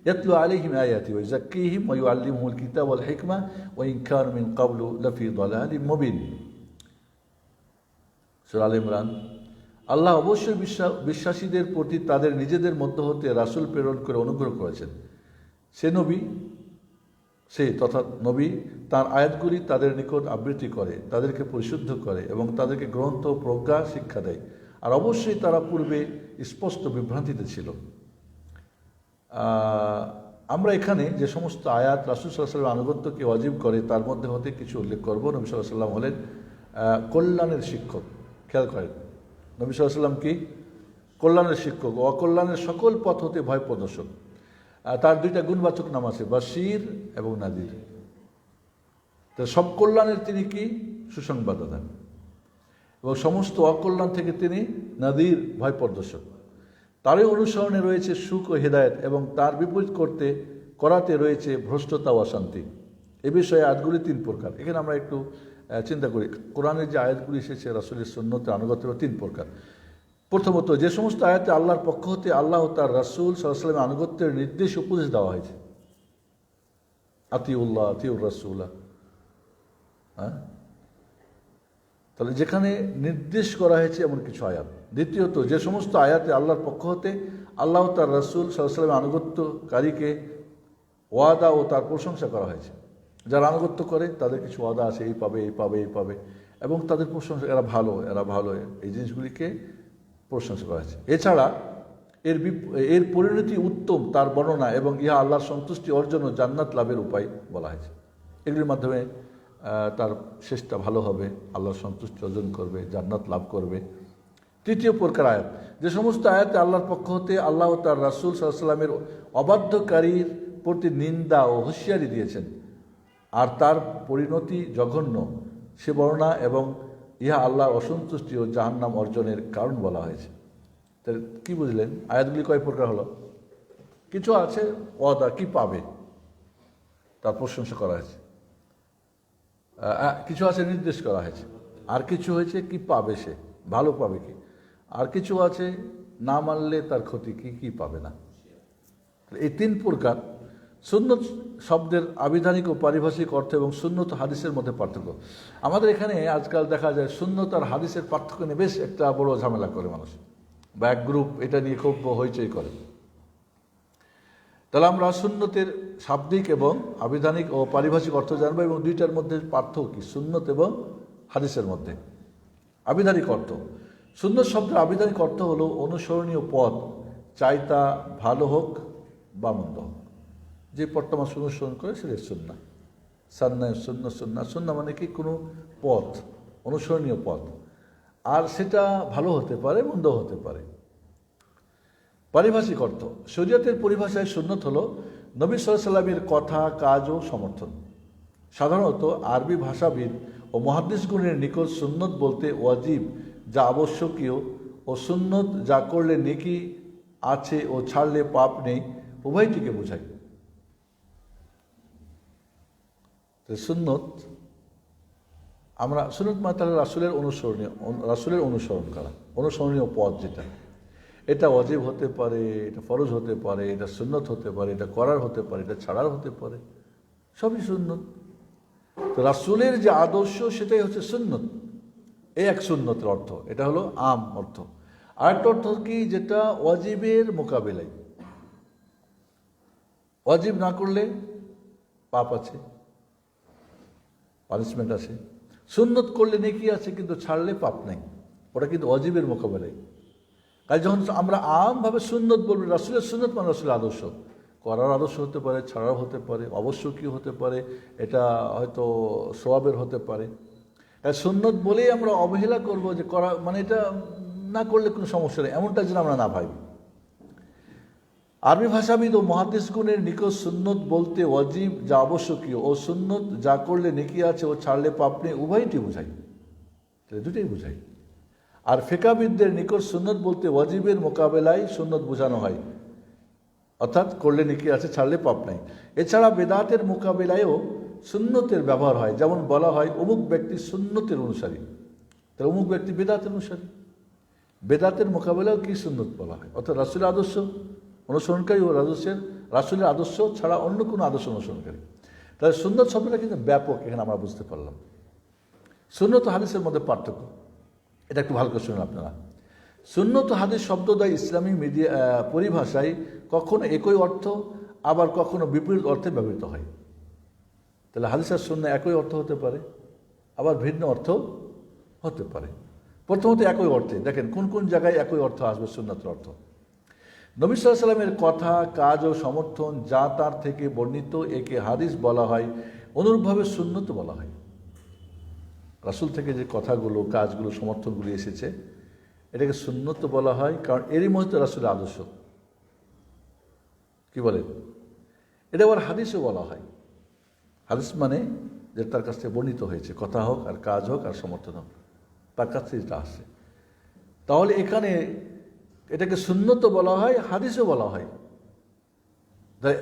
ইয়াতলু আলাইহিম আয়াতিহি ওয়া ইউযাক্কিহিম ওয়া ইউআল্লিমুহুল কিতাবা ওয়াল হিকমা ওয়া ইন কানু মিন ক্বাবলু লাফী দালালিম মুবিন। সূরা আল ইমরান। আল্লাহ অবশ্যই বিশ্বাসীদের প্রতি তাদের নিজেদের মধ্য হতে রাসূল প্রেরণ করে অনুগ্রহ করেছেন। তথা নবী তার আয়াতগুলি তাদের নিকট আবৃত্তি করে, তাদেরকে পরিশুদ্ধ করে এবং তাদেরকে গ্রন্থ প্রজ্ঞা শিক্ষা দেয়, আর অবশ্যই তারা পূর্বে স্পষ্ট বিভ্রান্তিতে ছিল। আমরা এখানে যে সমস্ত আয়াত রাসূল সাল্লাল্লাহু আলাইহি ওয়াসাল্লামের আনুগত্যকে ওয়াজিব করে তার মধ্যে হতে কিছু উল্লেখ করব। নবী সাল্লাল্লাহু আলাইহি ওয়াসাল্লাম হলেন কল্যাণের শিক্ষক। খেয়াল করেন, নবী সাল্লাল্লাহু আলাইহি ওয়াসাল্লাম কি? কল্যাণের শিক্ষক, অকল্যাণের সকল পথ হতে ভয় প্রদর্শক। তার দুইটা গুণবাচক নাম আছে, বাশির এবং নাদির। তো সব কল্যাণের তিনি কি? সুসংবাদদাতা, এবং সমস্ত অকল্যাণ থেকে তিনি নাদির, ভয় প্রদর্শক। তারই অনুসরণে রয়েছে সুখ ও হেদায়েত, এবং তার বিপরীত করাতে রয়েছে ভ্রষ্টতা ও অশান্তি। এ বিষয়ে আয়াতগুলি 3 প্রকার। এখানে আমরা একটু চিন্তা করি, কোরআনের যে আয়াতগুলি এসেছে রাসূলের সুন্নতে আনুগত্যের 3 প্রকার। প্রথমত, যে সমস্ত আয়াতে আল্লাহর পক্ষ হতে আল্লাহ ও তার রাসূল সাল্লাল্লাহু আলাইহি ওয়াসাল্লামের আনুগত্যের নির্দেশ উপদেশ দেওয়া হয়েছে, আতিউল্লাহ আতিউর রাসূলা। তাহলে যেখানে নির্দেশ করা হয়েছে এমন কিছু আয়াত। দ্বিতীয়ত, যে সমস্ত আয়াতে আল্লাহর পক্ষ হতে আল্লাহ ও তার রাসূল সাল্লাল্লাহু আলাইহি ওয়াসাল্লামের আনুগত্যকারীকে ওয়াদা ও তার প্রশংসা করা হয়েছে। যারা আনুগত্য করে তাদের কিছু ওয়াদা আছে, এই পাবে এই পাবে এই পাবে, এবং তাদের প্রশংসা, এরা ভালো এই জিনিসগুলিকে প্রশংসা করা হয়েছে। এছাড়া এর পরিণতি উত্তম তার বর্ণনা এবং ইহা আল্লাহর সন্তুষ্টি অর্জন ও জান্নাত লাভের উপায় বলা হয়েছে। এগুলির মাধ্যমে তার শেষটা ভালো হবে, আল্লাহর সন্তুষ্টি অর্জন করবে, জান্নাত লাভ করবে। তৃতীয় প্রকার আয়াত, যে সমস্ত আয়াতে আল্লাহর পক্ষ হতে আল্লাহ ও তার রাসূল সাল্লাল্লাহু আলাইহি ওয়াসাল্লামের অবাধ্যকারীর প্রতি নিন্দা ও হুঁশিয়ারি দিয়েছেন আর তার পরিণতি জঘন্য, সে বর্ণনা এবং ইহা আল্লাহর অসন্তুষ্টি ও জাহান্নাম অর্জনের কারণ বলা হয়েছে। তাহলে কি বুঝলেন? আয়াতগুলি কয় প্রকার হলো? কিছু আছে ওয়াদা, কি পাবে তার প্রশংসা করা হয়েছে, কিছু আছে নির্দেশ করা হয়েছে, আর কিছু হয়েছে কি পাবে, সে ভালো পাবে কি, আর কিছু আছে না মানলে তার ক্ষতি কি, কি পাবে না। এই তিন প্রকার। সুন্নত শব্দের আবিধানিক ও পারিভাষিক অর্থ এবং সুন্নত হাদিসের মধ্যে পার্থক্য। আমাদের এখানে আজকাল দেখা যায় সুন্নত আর হাদিসের পার্থক্য নিয়ে বেশ একটা বড় ঝামেলা করে মানুষ, বা এক গ্রুপ এটা নিয়ে খুব হইচই করে। তাহলে আমরা সুন্নতের শাব্দিক এবং আবিধানিক ও পারিভাষিক অর্থ জানবো এবং দুইটার মধ্যে পার্থক্য কি সুন্নত এবং হাদিসের মধ্যে। আবিধানিক অর্থ, সুন্নত শব্দের আবিধানিক অর্থ হলো অনুসরণীয় পথ, চাই তা ভালো হোক বা মন্দ হোক, যে পথটা মানুষ অনুসরণ করে সেটা সুন্নাহ। সান্নাহ সুন্নাহ, সুন্নাহ সুন্নাহ মানে কি কোনো পথ, অনুসরণীয় পথ, আর সেটা ভালো হতে পারে মন্দ হতে পারে। পারিভাষিক অর্থ, শরীয়তের পরিভাষায় সুন্নত হলো নবী সাল্লাল্লাহু আলাইহি ওয়াসাল্লামের কথা, কাজ ও সমর্থন। সাধারণত আরবি ভাষাবিদ ও মুহাদ্দিসগণের নিকট সুন্নত বলতে ওয়াজিব যা আবশ্যকীয় ও সুন্নত যা করলে নেকি আছে ও ছাড়লে পাপ নেই উভয়টিকে বোঝায়। সুন্নত আমরা সুন্নত মানে তাহলে রাসূলের অনুসরণ করা, অনুসরণীয় পথ যেটা, এটা ওয়াজিব হতে পারে, এটা ফরজ হতে পারে, এটা সুন্নত হতে পারে, এটা করার হতে পারে, এটা ছাড়ার হতে পারে, সবই সুন্নত। তো রাসূলের যে আদর্শ সেটাই হচ্ছে সুন্নত। এই এক সুন্নতের অর্থ, এটা হলো আম অর্থ। আরেকটা অর্থ কি, যেটা ওয়াজিবের মোকাবেলায়, ওয়াজিব না করলে পাপ আছে, পানিশমেন্ট আছে, সুন্নত করলে নেকি আছে কিন্তু ছাড়লে পাপ নেই, ওটা কিন্তু ওয়াজিবের মোকাবেলায়। তাই যখন আমরা আমভাবে সুন্নত বলবো, রাসূলের সুন্নত মানে রাসূলের আদর্শ, করার আদর্শ হতে পারে, ছাড়ার হতে পারে, অবশ্যকীয় হতে পারে, এটা হয়তো সওয়াবের হতে পারে। তাই সুন্নত বলেই আমরা অবহেলা করব যে করা মানে এটা না করলে কোনো সমস্যা নেই, এমনটা যেন আমরা না ভাবি। আরবি ভাষাবিদ ও মুহাদ্দিসগণের নিকট সুন্নত বলতে ওয়াজিব যা আবশ্যকীয় ও সুন্নত যা করলে নেকি আছে ও ছাড়লে পাপ নেই উভয়টি বোঝাই, তাহলে দুটোই বোঝাই। আর ফিকাহবিদদের নিকট সুন্নত বলতে ওয়াজিবের মোকাবেলায় সুন্নত বোঝানো হয়, অর্থাৎ করলে নেকি আছে ছাড়লে পাপ নাই। এছাড়া বেদাতের মোকাবেলায়ও সুন্নতের ব্যবহার হয়, যেমন বলা হয় অমুক ব্যক্তি সুন্নতের অনুসারী, তাহলে অমুক ব্যক্তি বেদাতের অনুসারী। বেদাতের মোকাবেলাও কি সুন্নত বলা হয়, অর্থাৎ রাসূলের আদর্শ অনুসরণকারী ও রাসূলের আদর্শ ছাড়া অন্য কোনো আদর্শ অনুসরণকারী। তাহলে সুন্নত শব্দটা কিন্তু ব্যাপক, এখানে আমরা বুঝতে পারলাম। সুন্নত হাদিসের মধ্যে পার্থক্য, এটা একটু ভালো করে শুনুন আপনারা। সুন্নত হাদিস শব্দদ্বয় ইসলামী পরিভাষায় কখনো একই অর্থ আবার কখনো বিপরীত অর্থে ব্যবহৃত হয়। তাহলে হাদিস আর সুন্নাহ একই অর্থ হতে পারে, আবার ভিন্ন অর্থ হতে পারে। প্রথমত একই অর্থে দেখেন কোন কোন জায়গায় একই অর্থ আসবে সুন্নতের অর্থ। নবী সাল্লাল্লাহু আলাইহি ওয়াসাল্লামের কথা, কাজ ও সমর্থন যা তার থেকে বর্ণিত একে হাদিস বলা হয়, অনুরূপভাবে সুন্নত বলা হয়। রাসূল থেকে যে কথাগুলো, কাজগুলো, সমর্থনগুলো এসেছে এটাকে সুন্নত বলা হয়, কারণ এরই মধ্যে রাসূলের আদর্শ। কি বলেন? এটা আবার হাদিসও বলা হয়। হাদিস মানে যে তার কাছ থেকে বর্ণিত হয়েছে, কথা হোক আর কাজ হোক আর সমর্থন হোক, তার কাছ থেকে যেটা আসছে। তাহলে এখানে এটাকে সুন্নত বলা হয়, হাদিসও বলা হয়,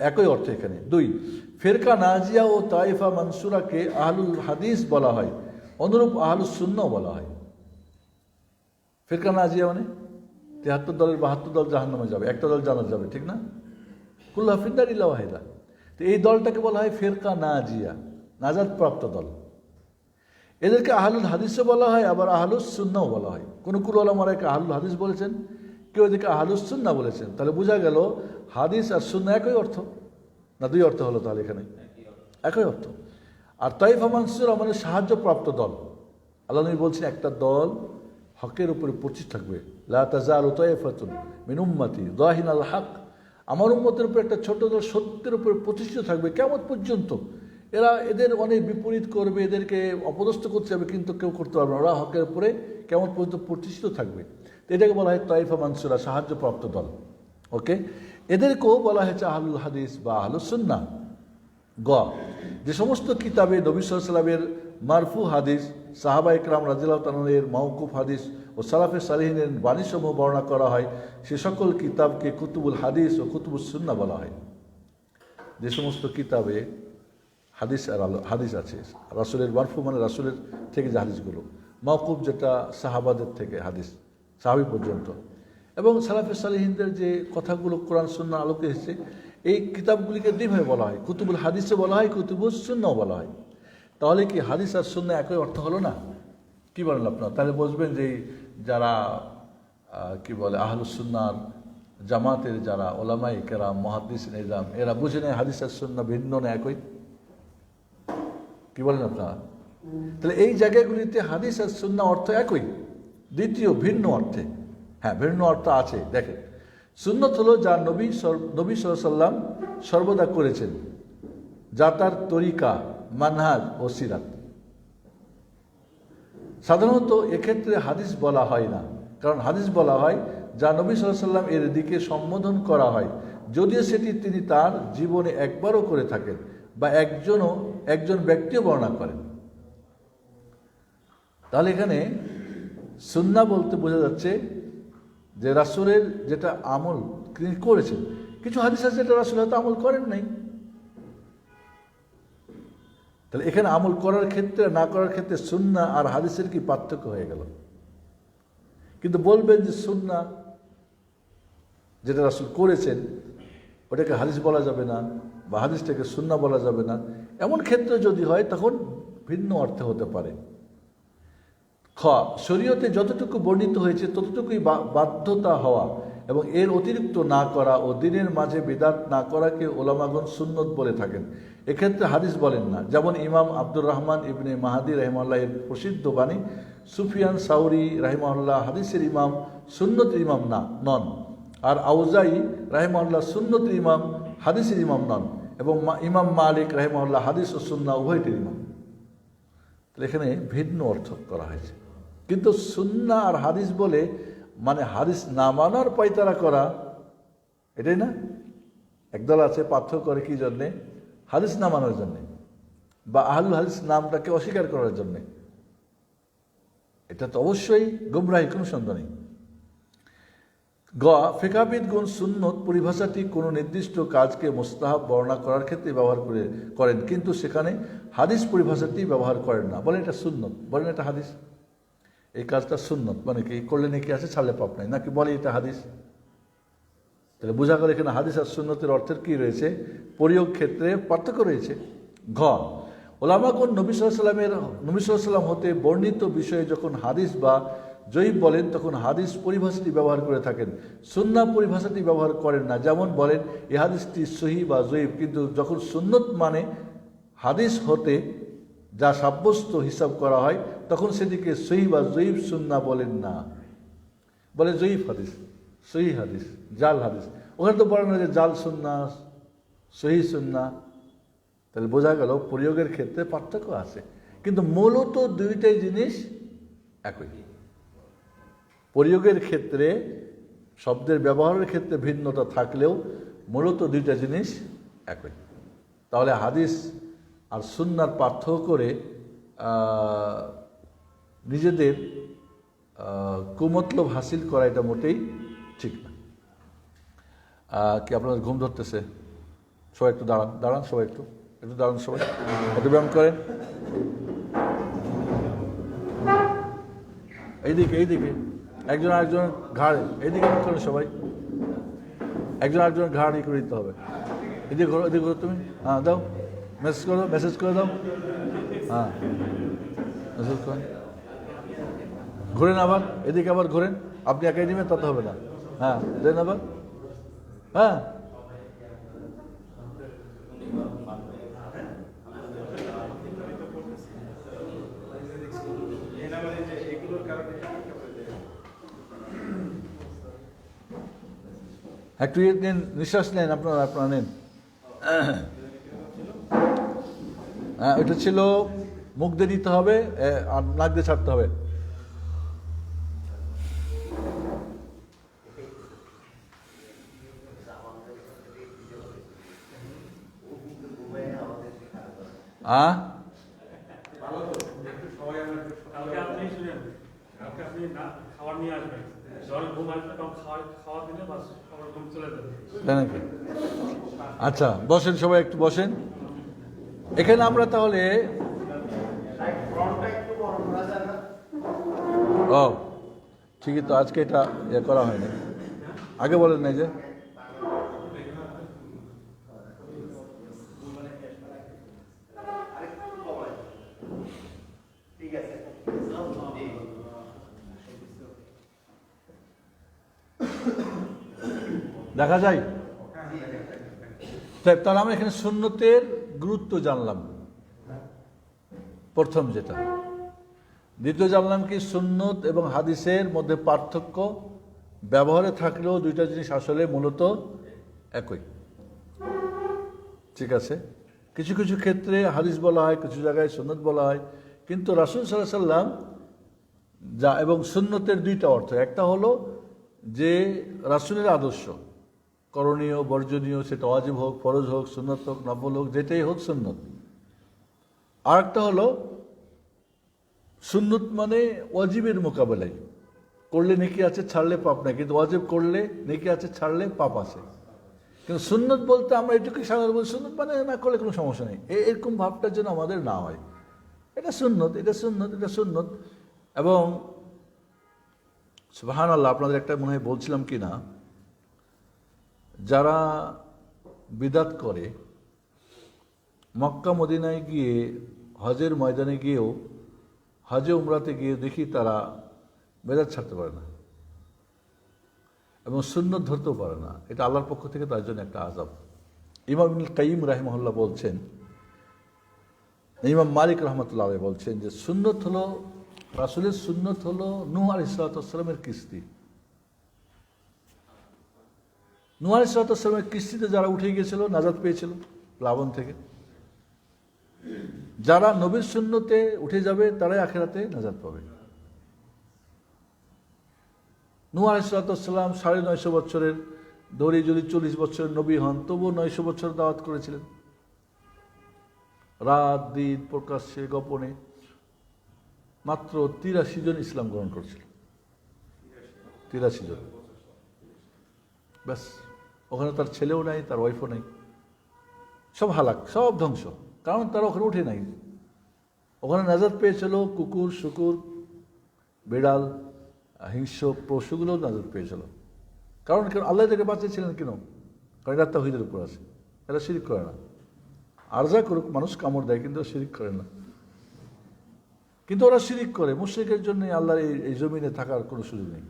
একই অর্থ এখানে। দুই, ফেরকা নাজিয়া ও তাইফা মানসুরাকে আহলুল হাদিস বলা হয়, অনুরূপ আহলুস সুন্নাহ বলা হয়। ফেরকা নাজিয়া মানে ৭৩ দলের ৭২ দল জাহান্নামে যাবে, একটা দল জান্নাত যাবে, ঠিক না? কুল্লুহা ফিন্নার ইল্লা ওয়াহিদা। তো এই দলটাকে বলা হয় ফেরকা নাজিয়া, নাজাত প্রাপ্ত দল। এদেরকে আহলুল হাদিসও বলা হয়, আবার আহলুস সুন্নাহও বলা হয়। কোন উলামারা একে আহলুল হাদিস বলেছেন, কেউ এদেরকে আহলুস সুন্নাহ বলেছেন। তাহলে বোঝা গেল হাদিস আর সুন্নাহ একই অর্থ না দুই অর্থ হলো? তাহলে এখানে একই অর্থ। আর তাইফা মানসুরা মানে সাহায্যপ্রাপ্ত দল। আল্লাহ নবী বলছেন একটা দল হকের উপরে প্রতিষ্ঠিত থাকবে। লা তাজালু তাইফাতুন মিন উম্মতি যাহিরাল হক, আমার উম্মতের উপর একটা ছোট দল সত্যের উপরে প্রতিষ্ঠিত থাকবে কিয়ামত পর্যন্ত। এদের অনেক বিপরীত করবে, এদেরকে অপদস্থ করতে হবে, কিন্তু কেউ করতে পারবে না। ওরা হকের উপরে কিয়ামত পর্যন্ত প্রতিষ্ঠিত থাকবে। এটাকে বলা হয় তাইফা মানসুরা, সাহায্যপ্রাপ্ত দল। ওকে, এদেরকেও বলা হয়েছে আহলুল হাদিস বা আহলুস সুন্নাহ। যে সমস্ত কিতাবে নবী সাল্লাল্লাহু আলাইহি ওয়াসাল্লামের মারফু হাদিস, সাহাবা ইকরাম রাদিয়াল্লাহু তাআলা এর মাওকুফ হাদিস ও সালাফে সালিহিনের বাণীসমূহ বর্ণনা করা হয়, সে সকল কিতাবকে কুতুবুল হাদিস ও কুতুবুস সুন্নাহ বলা হয়। যে সমস্ত কিতাবে হাদিস আছে, রাসূলের মারফু মানে রাসূলের থেকে যে হাদিসগুলো, মাওকুফ যেটা সাহাবাদের থেকে হাদিস, সাহাবী পর্যন্ত, এবং সালাফে সালিহিনদের যে কথাগুলো কোরআন সুন্নাহর আলোকে এসেছে, এই কিতাবগুলিকে দুইভাবে বলা হয়, কুতুবুল হাদিসও বলা হয়, কুতুবুস সুন্নাহও বলা হয়। তাহলে কি হাদিস আর সুন্নাহ একই অর্থ হলো না? কি বলেন আপনারা? তাহলে বুঝবেন যে যারা কি বলে আহলুস সুন্নাহর জামাতের যারা ওলামাই কেরাম, মুহাদ্দিস নিজাম, এরা বুঝে নেয় হাদিস আর সুন্নাহ ভিন্ন না একই। কি বলেন আপনারা? তাহলে এই জায়গাগুলিতে হাদিস আর সুন্নাহ অর্থ একই, দ্বিতীয় ভিন্ন অর্থে। হ্যাঁ, ভিন্ন অর্থ আছে। দেখেন, সুন্নত হলো যা নবী সাল্লাল্লাহু আলাইহি সাল্লাম সর্বদা করেছেন, যা তার তরিকা, মানহাজ ও সিরাত। সাধারণত এক্ষেত্রে হাদিস বলা হয় না, কারণ হাদিস বলা হয় যা নবী সাল্লাল্লাহু আলাইহি সাল্লাম এর দিকে সম্বোধন করা হয়, যদিও সেটি তিনি তার জীবনে একবারও করে থাকেন বা একজন ব্যক্তিও বর্ণনা করেন। তাহলে এখানে সুন্নাহ বলতে বোঝা যাচ্ছে যে রাসূলের যেটা আমল তিনি করেছেন। কিছু হাদিস আছে যেটা রাসূল হয়তো আমল করেন নাই। তাহলে এখানে আমল করার ক্ষেত্রে না করার ক্ষেত্রে সুন্নাহ আর হাদিসের কি পার্থক্য হয়ে গেল? কিন্তু বলবেন যে সুন্নাহ যেটা রাসূল করেছেন ওটাকে হাদিস বলা যাবে না, বা হাদিসটাকে সুন্নাহ বলা যাবে না, এমন ক্ষেত্রে যদি হয় তখন ভিন্ন অর্থে হতে পারে। শরীয়তে যতটুকু বর্ণিত হয়েছে ততটুকুই বাধ্যতা হওয়া এবং এর অতিরিক্ত না করা ও দিনের মাঝে বিদআত না করাকে ওলামাগণ সুন্নত বলে থাকেন। এক্ষেত্রে হাদিস বলেন না। যেমন ইমাম আব্দুর রহমান ইবনে মাহাদি রাহিমাহুল্লাহ এর প্রসিদ্ধ বাণী, সুফিয়ান সাউরি রাহিমাহুল্লাহ হাদিসের ইমাম, সুন্নতের ইমাম নন, আর আউজাই রাহিমাহুল্লাহ সুন্নতের ইমাম, হাদিসের ইমাম নন, এবং ইমাম মালিক রাহিমাহুল্লাহ হাদিস ও সুন্নাহ উভয়টির ইমাম। এখানে ভিন্ন অর্থ করা হয়েছে। কিন্তু সুন্নাহ আর হাদিস বলে মানে হাদিস না মানার পায়তারা করা, এটাই না? একদল আছে পার্থক্য করে কি জন্যে? হাদিস না মানার জন্যে, বা আহলুল হাদিস নামটাকে অস্বীকার করার জন্যে। এটা তো অবশ্যই গুমরাহি, কোনো সন্দেহ নেই। ফিকাহবিদগণ সুন্নত পরিভাষাটি কোনো নির্দিষ্ট কাজকে মুস্তাহাব বর্ণনা করার ক্ষেত্রে ব্যবহার করেন, কিন্তু সেখানে হাদিস পরিভাষাটি ব্যবহার করেন না। বলেন এটা সুন্নত, বলেন এটা হাদিস, এই কাজটা সুন্নত, মানে কি করলে নাকি আছে, ছাড়লে পাপ নাই, নাকি বলে এটা হাদিস। তাহলে বোঝা গেল এখানে হাদিস আর সুন্নতের অর্থের কি রয়েছে, প্রয়োগ ক্ষেত্রে পার্থক্য রয়েছে। ওলামাগণ নবী সাল্লাল্লাহু আলাইহি সাল্লাম হতে বর্ণিত বিষয়ে যখন হাদিস বা জয়ীফ বলেন তখন হাদিস পরিভাষাটি ব্যবহার করে থাকেন, সুন্নাহ পরিভাষাটি ব্যবহার করেন না। যেমন বলেন এই হাদিসটি সহিহ বা জয়ীফ, কিন্তু যখন সুন্নত মানে হাদিস হতে যা সাব্যস্ত হিসাব করা হয় তখন সেটিকে সহিহ বা জয়ীফ সুন্নাহ বলেন না, বলে জয়ীফ হাদিস, সহিহ হাদিস, জাল হাদিস। ওখানে তো বলে না যে জাল সুন্নাহ, সহিহ সুন্নাহ। তাহলে বোঝা গেল প্রয়োগের ক্ষেত্রে পার্থক্য আছে, কিন্তু মূলত দুইটাই জিনিস একই। প্রয়োগের ক্ষেত্রে শব্দের ব্যবহারের ক্ষেত্রে ভিন্নতা থাকলেও মূলত দুইটা জিনিস একই। তাহলে হাদিস আর সুন্নাহর পার্থক্য করে নিজেদের কুমতলব হাসিল করা এটা মোটেই ঠিক না। কি আপনাদের ঘুম ধরতেছে? সবাই একটু দাঁড়ান, সবাই একটু দাঁড়ান, সবাই একটু ব্যায়াম করেন। এইদিকে একজন আরেকজন ঘাড়ে, এইদিকে করেন সবাই, একজন আরেকজনের ঘাড় করে দিতে হবে। এদিকে ঘোরো তুমি, হ্যাঁ দাও, মেসেজ করে দাও, হ্যাঁ মেসেজ করেন, ঘোরেন আবার, এদিকে আবার ঘোরেন। আপনি একাই নেবেন তাতে হবে না, হ্যাঁ দেন আবার, হ্যাঁ একটু নিন, নিঃশ্বাস নেন, আপনারা নেন। হ্যাঁ, ওইটা ছিল মুখ দিয়ে দিতে হবে আর নাক দিয়ে ছাড়তে হবে। আচ্ছা, বসেন সবাই, একটু বসেন। এখানে আমরা তাহলে ও ঠিকই তো, আজকে এটা ইয়ে করা হয়নি, আগে বলেন নাই যে। দেখা যায়। তাহলে আমরা এখানে সুন্নতের গুরুত্ব জানলাম, প্রথম যেটা। দ্বিতীয় জানলাম কি সুন্নত এবং হাদিসের মধ্যে পার্থক্য, ব্যবহারে থাকলেও দুইটা জিনিস আসলে মূলত একই। ঠিক আছে, কিছু কিছু ক্ষেত্রে হাদিস বলা হয়, কিছু জায়গায় সুন্নত বলা হয়, কিন্তু রাসূল সাল্লাল্লাহু আলাইহি সাল্লাম যা এবং সুন্নতের দুইটা অর্থ। একটা হলো যে রাসূলের আদর্শ, করণীয় বর্জনীয়, সেটা ওয়াজিব হোক, ফরজ হোক, সুন্নত হোক, নফল হোক, যেটাই হোক সুন্নত। আর একটা হলো সুন্নত মানে ওয়াজিবের মোকাবেলায় করলে নেকি আছে, ছাড়লে পাপ নাই, কিন্তু ওয়াজিব করলে নেকি আছে, ছাড়লে পাপ আছে। কিন্তু সুন্নত বলতে আমরা এটুকুই সাধারণ বলি, সুন্নত মানে না করলে কোনো সমস্যা নেই, এরকম ভাবটা যেন আমাদের না হয়। এটা সুন্নত, এটা সুন্নত, এটা সুন্নত। এবং সুবহানাল্লাহ, আপনাদের একটা মনে হয় বলছিলাম কি না, যারা বিদাত করে মক্কা মদিনায় গিয়ে, হজের ময়দানে গিয়েও, হজে উমরাতে গিয়ে দেখি তারা বেদাত ছাড়তে পারে না এবং সুন্নত ধরতেও পারে না। এটা আল্লাহর পক্ষ থেকে তার জন্য একটা আযাব। ইমাম ইবনুল কাইয়িম রাহিমাহুল্লাহ বলছেন, ইমাম মালিক রহমতুল্লাহ আলাইহি বলছেন যে সুন্নত হলো, রাসূলের সুন্নত হলো নূহ আলাইহিস সালামের কিস্তি। নূহ আলাইহিস সালামের কিস্তিতে যারা উঠে গিয়েছিল নাজাত পেয়েছিল প্লাবন থেকে। যারা নবীর সুন্নতে উঠে যাবে তারাই আখিরাতে নাজাত পাবে। নূহ আলাইহিস সালাম 950 বছরের ধরে যদি 40 বছরের নবী হন, তবুও 900 বছর দাওয়াত করেছিলেন, রাত দিন প্রকাশ্যে গোপনে। মাত্র 83 জন ইসলাম গ্রহণ করেছিল, 83 জন। ব্যাস, ওখানে তার ছেলেও নাই, তার ওয়াইফও নাই, সব হালাক, সব ধ্বংস। কারণ তারা ওখানে উঠে নাই। ওখানে নাজাত পেয়েছিল কুকুর, শুকুর, বিড়াল, হিংস্র পশুগুলোও নাজাত পেয়েছিল। কারণ আল্লাহ তাকে বাঁচিয়েছিলেন কেন? কারণ এরা তাওহীদের উপর আছে, এরা শিরিক করে না। আর যা করুক, মানুষ কামড় দেয় কিন্তু শিরিক করে না। কিন্তু ওরা শিরিক করে, মুশরিকের জন্য আল্লাহর এই জমিনে থাকার কোনো সুযোগ নেই।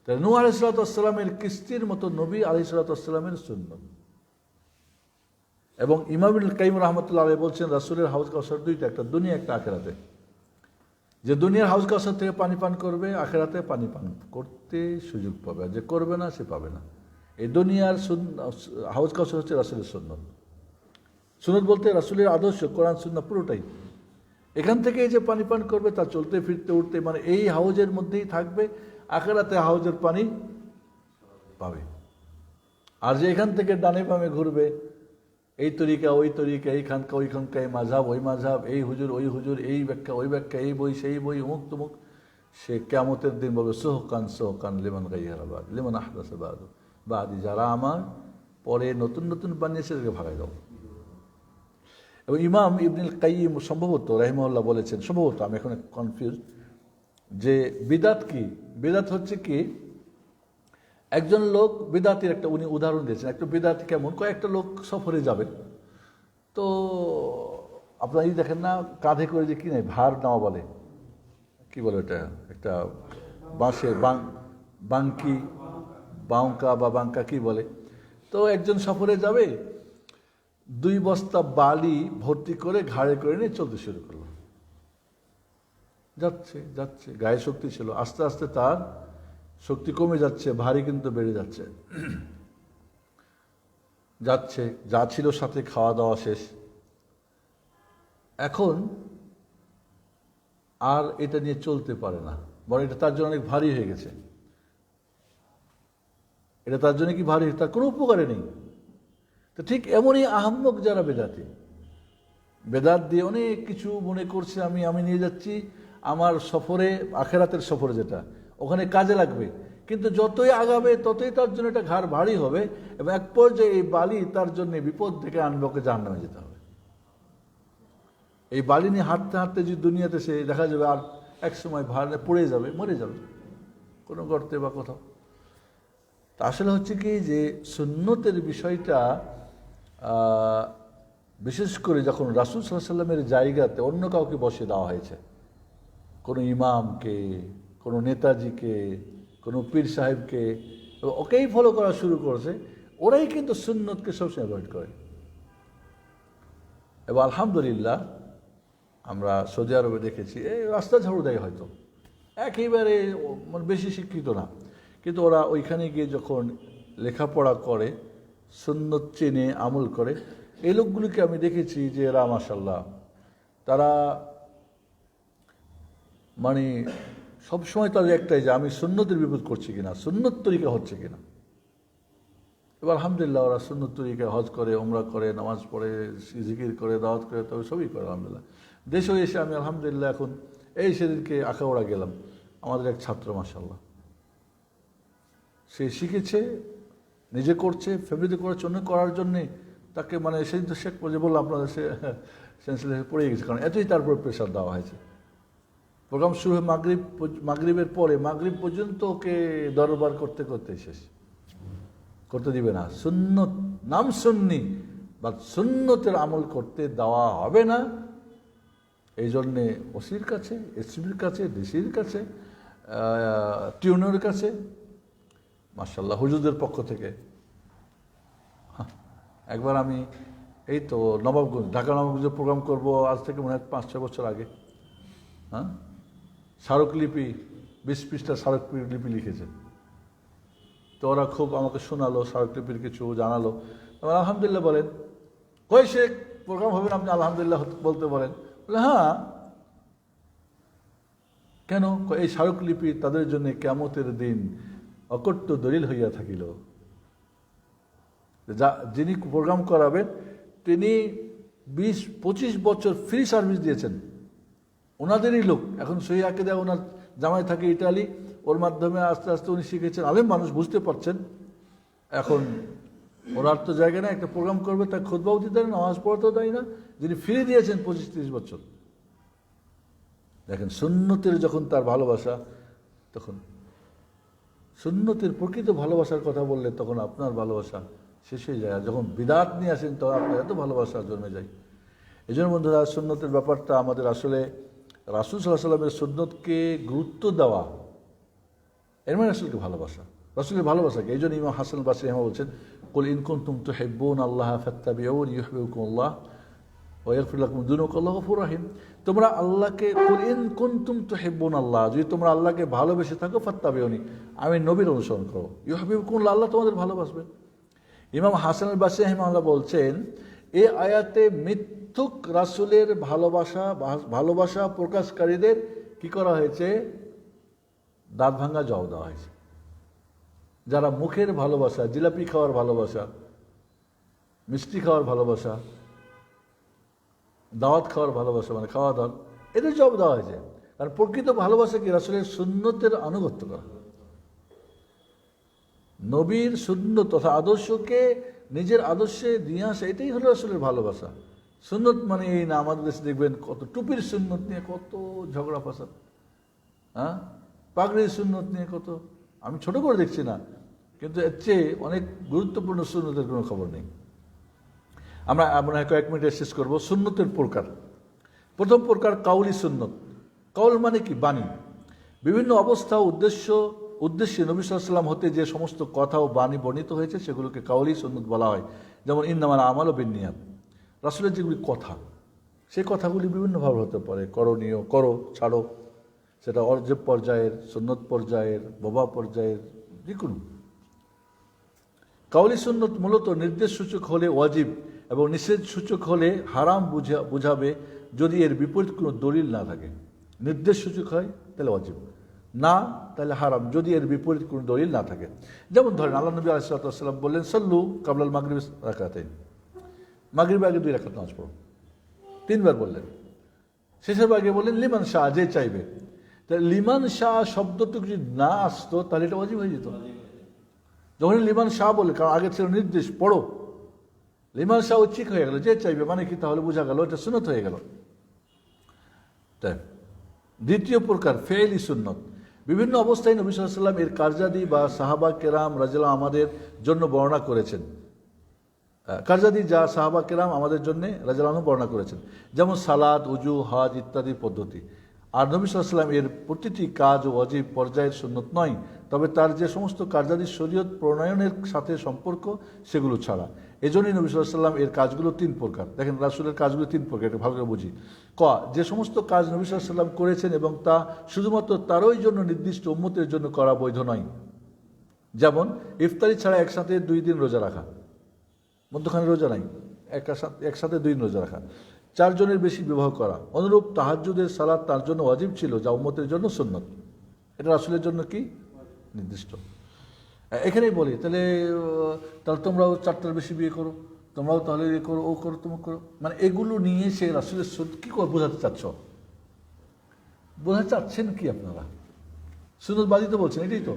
তাই নূহ আলাইহিস সালামের কিস্তির মতো নবী আলাইহিস সালামের সুন্নাত। এবং ইমাম ইবনুল কাইয়িম রাহমাতুল্লাহ আলাইহি বলছেন রাসূলের হাউজ কাউসার দুইটা, একটা দুনিয়া, একটা আখিরাতে। যে দুনিয়ার হাউজ কাউসার থেকে পানি পান করবে, আখিরাতে পানি পান করতে সুযোগ পাবে, আর যে করবে না সে পাবে না। এই দুনিয়ার হাউজ কাউসার হচ্ছে রাসূলের সুন্নাত। সুন্নাত বলতে রাসূলের আদর্শ, কোরআন সুন্নাহ পুরোটাই। এখান থেকে যে পানি পান করবে তা চলতে ফিরতে উঠতে, মানে এই হাউজের মধ্যেই থাকবে, আখিরাতে হাউজের পানি পাবে। আর যে এখান থেকে ডানে বামে ঘুরবে, এই তরিকা ওই তরিকা, এইখানকা ওইখানকা, এই মাঝহাব ওই মাঝহাব, এই হুজুর ওই হুজুর, এই ব্যাখ্যা ওই ব্যাখ্যা, এই বই সেই বই, অমুক তমুক, সে কিয়ামতের দিন বলবে সোহকান সোহকান লিমান গাইয়ারা বাদ লিমান আহদাসা বাদি, যারা আমার পরে নতুন নতুন বানিয়েছে তাদেরকে ভাগাই দাও। এবং ইমাম ইবনুল কাইয়িম সম্ভবত রাহিমাহুল্লাহ বলেছেন, সম্ভবত, আমি এখন কনফিউজ, যে বিদাত কি? বিদাত হচ্ছে কি, একজন লোক বিদাতির একটা উনি উদাহরণ দিয়েছেন। একটা বিদাতি কেমন, কয়েকটা লোক সফরে যাবেন, তো আপনারা এই দেখেন না কাঁধে করে যে কি নাই ভার নেওয়া বলে, কি বলে ওটা, একটা বাঁশের বাঙ্কি, বাউকা বা বাঙ্কা কি বলে। তো একজন সফরে যাবে, 2 বস্তা বালি ভর্তি করে ঘাড়ে করে নিয়ে চলতে শুরু করলো। যাচ্ছে যাচ্ছে, গায়ে শক্তি ছিল, আস্তে আস্তে তার শক্তি কমে যাচ্ছে, ভারী কিন্তু বেড়ে যাচ্ছে, যা ছিল সাথে খাওয়া দাওয়া শেষ। এখন আর এটা নিয়ে চলতে পারে না, বরং এটা তার জন্য অনেক ভারী হয়ে গেছে। এটা তার জন্য কি ভারী, তার কোনো উপকারে নেই। তো ঠিক এমনই আহাম্মক যারা বেদাত দিয়ে অনেক কিছু মনে করছে আমি নিয়ে যাচ্ছি আমার সফরে, আখেরাতের সফরে, যেটা ওখানে কাজে লাগবে, কিন্তু যতই আগাবে ততই তার জন্য এটা ঘাড় ভারী হবে, এবং এক পর্যায়ে এই বালি তার জন্য বিপদ থেকে আনবে, ওকে জাহান্নামে যেতে হবে। এই বালি নিয়ে হাঁটতে হাঁটতে যদি দুনিয়াতে সে দেখা যাবে আর এক সময় ভাড়ে পড়ে যাবে, মরে যাবে কোনো গর্তে বা কোথাও। তা আসলে হচ্ছে কি যে সুন্নতের বিষয়টা বিশেষ করে যখন রাসূল সাল্লাল্লাহু আলাইহি ওয়াসাল্লামের জায়গাতে অন্য কাউকে বসে দেওয়া হয়েছে, কোনো ইমামকে, কোনো নেতাজিকে, কোনো পীর সাহেবকে, ওকেই ফলো করা শুরু করেছে, ওরাই কিন্তু সুন্নতকে সবসময় অ্যাভয়েড করে। এবং আলহামদুলিল্লাহ আমরা সৌদি আরবে দেখেছি, এই রাস্তা ঝাড়ু দেয় হয়তো, একেবারে বেশি শিক্ষিত না, কিন্তু ওরা ওইখানে গিয়ে যখন লেখাপড়া করে, সুন্নত চেনে আমল করে, এই লোকগুলিকে আমি দেখেছি যে এরা মাশাআল্লাহ তারা মানে সবসময় তাদের একটাই যে আমি সুন্নতের বিপদ করছি কিনা, সুন্নত তরিকা হচ্ছে কিনা। এবার আলহামদুলিল্লাহ ওরা সুন্নত তরিকা হজ করে, ওমরা করে, নামাজ পড়ে, জিকির করে, দাওয়াত করে, তবে সবই করে আলহামদুলিল্লাহ। দেশেও এসে আমি আলহামদুলিল্লাহ এখন এই সেদিনকে আখাউড়া গেলাম, আমাদের এক ছাত্র মাশাআল্লাহ সে শিখেছে, নিজে করছে, ফ্যামিলিতে করার জন্যে তাকে মানে সেদিন তো শেখ যে বললাম আপনাদের, সে সেন্সলেশন পড়ে গেছে, কারণ এতই তার উপর প্রেশার দেওয়া হয়েছে। প্রোগ্রাম শুরু হয় মাগরিবের পরে, মাগরিব পর্যন্ত ওকে দরবার করতে শেষ করতে দিবে না। সুন্নত নাম সুন্নি বা সুন্নতের আমল করতে দেওয়া হবে না। এই জন্যে ওসির কাছে, এসপির কাছে, ডিসির কাছে, টিউনের কাছে, মাশাআল্লাহ হুজুরদের পক্ষ থেকে। একবার আমি এই তো নবাবগঞ্জ, ঢাকা নবাবগঞ্জে প্রোগ্রাম করব আজ থেকে মনে হয় 5-6 বছর আগে, স্মারকলিপি 20 পৃষ্ঠা স্মারকলিপি লিখেছে। তো ওরা খুব আমাকে শোনালো, স্মারকলিপির কিছু জানালো। আলহামদুলিল্লাহ বলেন, কই সে প্রোগ্রাম হবে না, আপনি আলহামদুলিল্লাহ বলতে বলেন। বলে হ্যাঁ, কেন? এই স্মারকলিপি তাদের জন্য কিয়ামতের দিন অকট্য দলিল হইয়া থাকিল। যিনি প্রোগ্রাম করাবেন তিনি 20-25 বছর ফ্রি সার্ভিস দিয়েছেন, ওনাদেরই লোক। এখন সহি আকীদা ওনার জামাই থাকে ইটালি, ওর মাধ্যমে আস্তে আস্তে উনি শিখেছেন, আলেম মানুষ, বুঝতে পারছেন। এখন ওনার তো জায়গা নেই, একটা প্রোগ্রাম করবে, তার খুতবাও দিতে দেয় না, নামাজ পড়তেও দেয় না, যিনি ফ্রি দিয়েছেন 25-30 বছর। দেখেন সুন্নতের যখন তার ভালোবাসা, তখন সুন্নতের প্রকৃত ভালোবাসার কথা বললে তখন আপনার ভালোবাসা শেষ হয়ে যায়। আর যখন বিদাত নিয়ে আসেন তখন আপনার এত ভালোবাসা জন্মে যায়। এই জন্য বন্ধুরা, সুন্নতের ব্যাপারটা আমাদের আসলে রাসূল সাল্লাল্লাহু আলাইহি ওয়াসাল্লামের সুন্নতকে গুরুত্ব দেওয়া, এর মানে রাসূলকে ভালোবাসা, রাসূলের ভালোবাসাকে। এই জন্য ইমাম হাসান বাসরী বলছেন, কুল ইন কুনতুম তুহিব্বুনাল্লাহা ফাত্তাবিউনি ইউহিব্বুকুমুল্লাহ ওয়া ইয়াগফির লাকুম যুনুবাকুম আল্লাহু গফুরুর রহিম। তোমরা আল্লাহকে, কুল ইন কুনতুম তুহিব্বুনাল্লাহ, যদি তোমরা আল্লাহকে ভালোবেসে থাকো, ফাত্তাবিউনি, আমি নবীর অনুসরণ করো, ইউহিব্বুকুমুল্লাহ, আল্লাহ তোমাদের ভালোবাসবেন। ইমাম হাসান বাসরী রাহিমাহুল্লাহ বলছেন, এই আয়াতে মিথ্যুক রাসূলের ভালোবাসা প্রকাশকারীদের কি করা হয়েছে? দাঁত ভাঙা জবাব দেওয়া হয়েছে। যারা মুখের ভালোবাসা, জিলাপি খাওয়ার ভালোবাসা, মিষ্টি খাওয়ার ভালোবাসা, দাওয়াত খাওয়ার ভালোবাসা, মানে খাওয়া দাওয়া, এদের জবাব দেওয়া হয়েছে। কারণ প্রকৃত ভালোবাসা কি? রাসূলের সুন্নতের আনুগত্য করা, নবীর সুন্নত তথা আদর্শকে নিজের আদর্শে দিয়ে আসা, এটাই হলো রাসূলের ভালোবাসা। সুন্নত মানে এই না, আমাদের দেশে দেখবেন কত টুপির সুন্নত নিয়ে কত ঝগড়া ফাসাদ, পাগড়ির সুন্নত নিয়ে কত, আমি ছোট করে দেখছি না, কিন্তু এর চেয়ে অনেক গুরুত্বপূর্ণ সুন্নতের কোনো খবর নেই। আমরা মনে হয় কয়েক মিনিটে শেষ করবো। সুন্নতের প্রকার, প্রথম প্রকার কাউলি সুন্নত। কাউল মানে কি? বাণী। বিভিন্ন অবস্থা উদ্দেশ্যে নবী সাল্লাল্লাহু আলাইহি ওয়াসাল্লাম হতে যে সমস্ত কথা ও বাণী বর্ণিত হয়েছে সেগুলোকে কাউলি সুন্নত বলা হয়। যেমন ইন্নামাল আমালু বিন্নিয়াত, রাসূলের যেগুলি কথা, সেই কথাগুলি বিভিন্নভাবে হতে পারে, করণীয়, করো, ছাড়ো, সেটা অর্জব পর্যায়ের, সুন্নত পর্যায়ের, বোবা পর্যায়ের, যে কোনো। কাউলি সুন্নত মূলত নির্দেশ সূচক হলে ওয়াজিব এবং নিষেধ সূচক হলে হারাম বুঝাবে যদি এর বিপরীত কোনো দলিল না থাকে। নির্দেশ সূচক হয় তাহলে ওয়াজিব, না তাহলে হারাম যদি এর বিপরীত কোনো দলিল না থাকে। যেমন ধরেন আল্লাহ নবী আলাইহিস সালাতু ওয়াস সালাম বললেন, সল্লু কাবলাল মাগরিব রাকাতাইন, মাগরিবের আগে 2 রাকাত নামাজ পড়ো, 3বার বললেন। শেষের আগে বললেন লিমান শাহ, যে চাইবে। তাহলে লিমান শাহ শব্দটুকু যদি না আসতো তাহলে এটা ওয়াজিব হয়ে যেত। যখন লিমান শাহ বলে, কারণ আগে ছিল নির্দেশ পড়ো, লিমান শাহ ঐচ্ছিক হয়ে গেল, যে চাইবে মানে কি, তাহলে বোঝা গেল এটা সুন্নত হয়ে গেল। তাই দ্বিতীয় প্রকার ফেইলি সুন্নত। বিভিন্ন অবস্থায় নবী সাল্লাল্লাহু আলাইহি ওয়াসাল্লাম এর কার্যাদি বা সাহাবা কেরাম রাদিয়াল্লাহু আমাদের জন্য বর্ণনা করেছেন, কার্যাদি যা সাহাবা কেরাম আমাদের জন্য রাদিয়াল্লাহু আনহু বর্ণনা করেছেন, যেমন সালাত, উজু, হজ ইত্যাদি পদ্ধতি। আর নবী সাল্লাল্লাহু আলাইহি ওয়াসাল্লাম এর প্রতিটি কাজ ওয়াজিব পর্যায়ের সুন্নত নয়, তবে তার যে সমস্ত কার্যাদি শরীয়ত প্রণয়নের সাথে সম্পর্ক সেগুলো ছাড়া। এজন্যই নবী সাল্লাল্লাহু আলাইহি ওয়াসাল্লাম এর কাজগুলো 3 প্রকার। দেখেন রাসূলের কাজগুলো 3 প্রকার, এটা ভালো করে বুঝি। যে সমস্ত কাজ নবী সাল্লাল্লাহু আলাইহি ওয়াসাল্লাম করেছেন এবং তা শুধুমাত্র তারই জন্য নির্দিষ্ট উম্মতের জন্য করা বৈধ নয়, যেমন ইফতারি ছাড়া একসাথে 2 দিন রোজা রাখা, মধ্যখানে রোজা নাই, একসাথে 2 দিন রোজা রাখা, 4 জনের বেশি বিবাহ করা। অনুরূপ তাহাজ্জুদের সালাত তার জন্য ওয়াজিব ছিল, যা উম্মতের জন্য সুন্নত। এটা রাসূলের জন্য কি নির্দিষ্ট। এখানেই বলি তাহলে তোমরাও 4টার বেশি বিয়ে করো, তোমরাও তাহলে এ করো, ও করো, তুমি করো, মানে এগুলো নিয়ে সে রাসূলের কি করে বোঝাতে চাচ্ছ? বোঝাতে চাচ্ছেন কি আপনারা? সুন্নতবাদী তো বলছেন, এটাই তো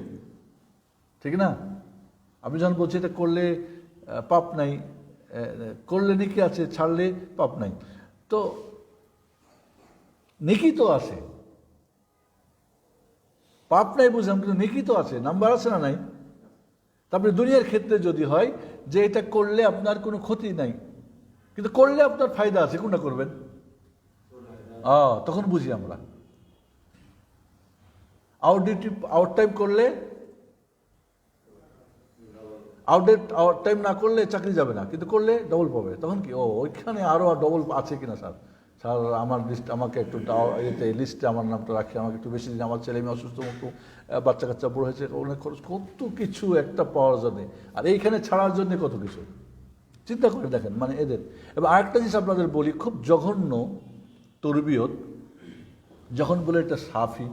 ঠিক না? আমি যখন বলছি এটা করলে পাপ নাই, করলে নেকি আছে, ছাড়লে পাপ নাই, তো নেকি তো আছে, পাপ নাই বুঝলাম, কিন্তু নেকি তো আছে, নাম্বার আছে না নাই? তারপরে দুনিয়ার ক্ষেত্রে যদি হয় যে এটা করলে আপনার কোনো ক্ষতি নাই, কিন্তু করলে আপনার ফায়দা আছে, কোনটা করবেন? তখন বুঝি আমরা। আউট টাইম করলে, আউট টাইম না করলে চাকরি যাবে না, কিন্তু করলে ডবল পাবে, তখন কি ওইখানে আরো ডবল আছে কিনা স্যার, স্যার আমার লিস্ট আমাকে একটু এতে লিস্টে আমার নামটা রাখি, আমাকে একটু বেশি দিন, আমার ছেলে মেয়ে অসুস্থ, মতো বাচ্চা কাচ্চা বড় হয়েছে, অনেক খরচ, কত কিছু একটা পাওয়ার জন্যে, আর এইখানে ছাড়ার জন্য কত কিছু। চিন্তা করে দেখেন মানে এদের। এবার আরেকটা জিনিস আপনাদের বলি, খুব জঘন্য তরবিয়ত, যখন বলে এটা সাফি,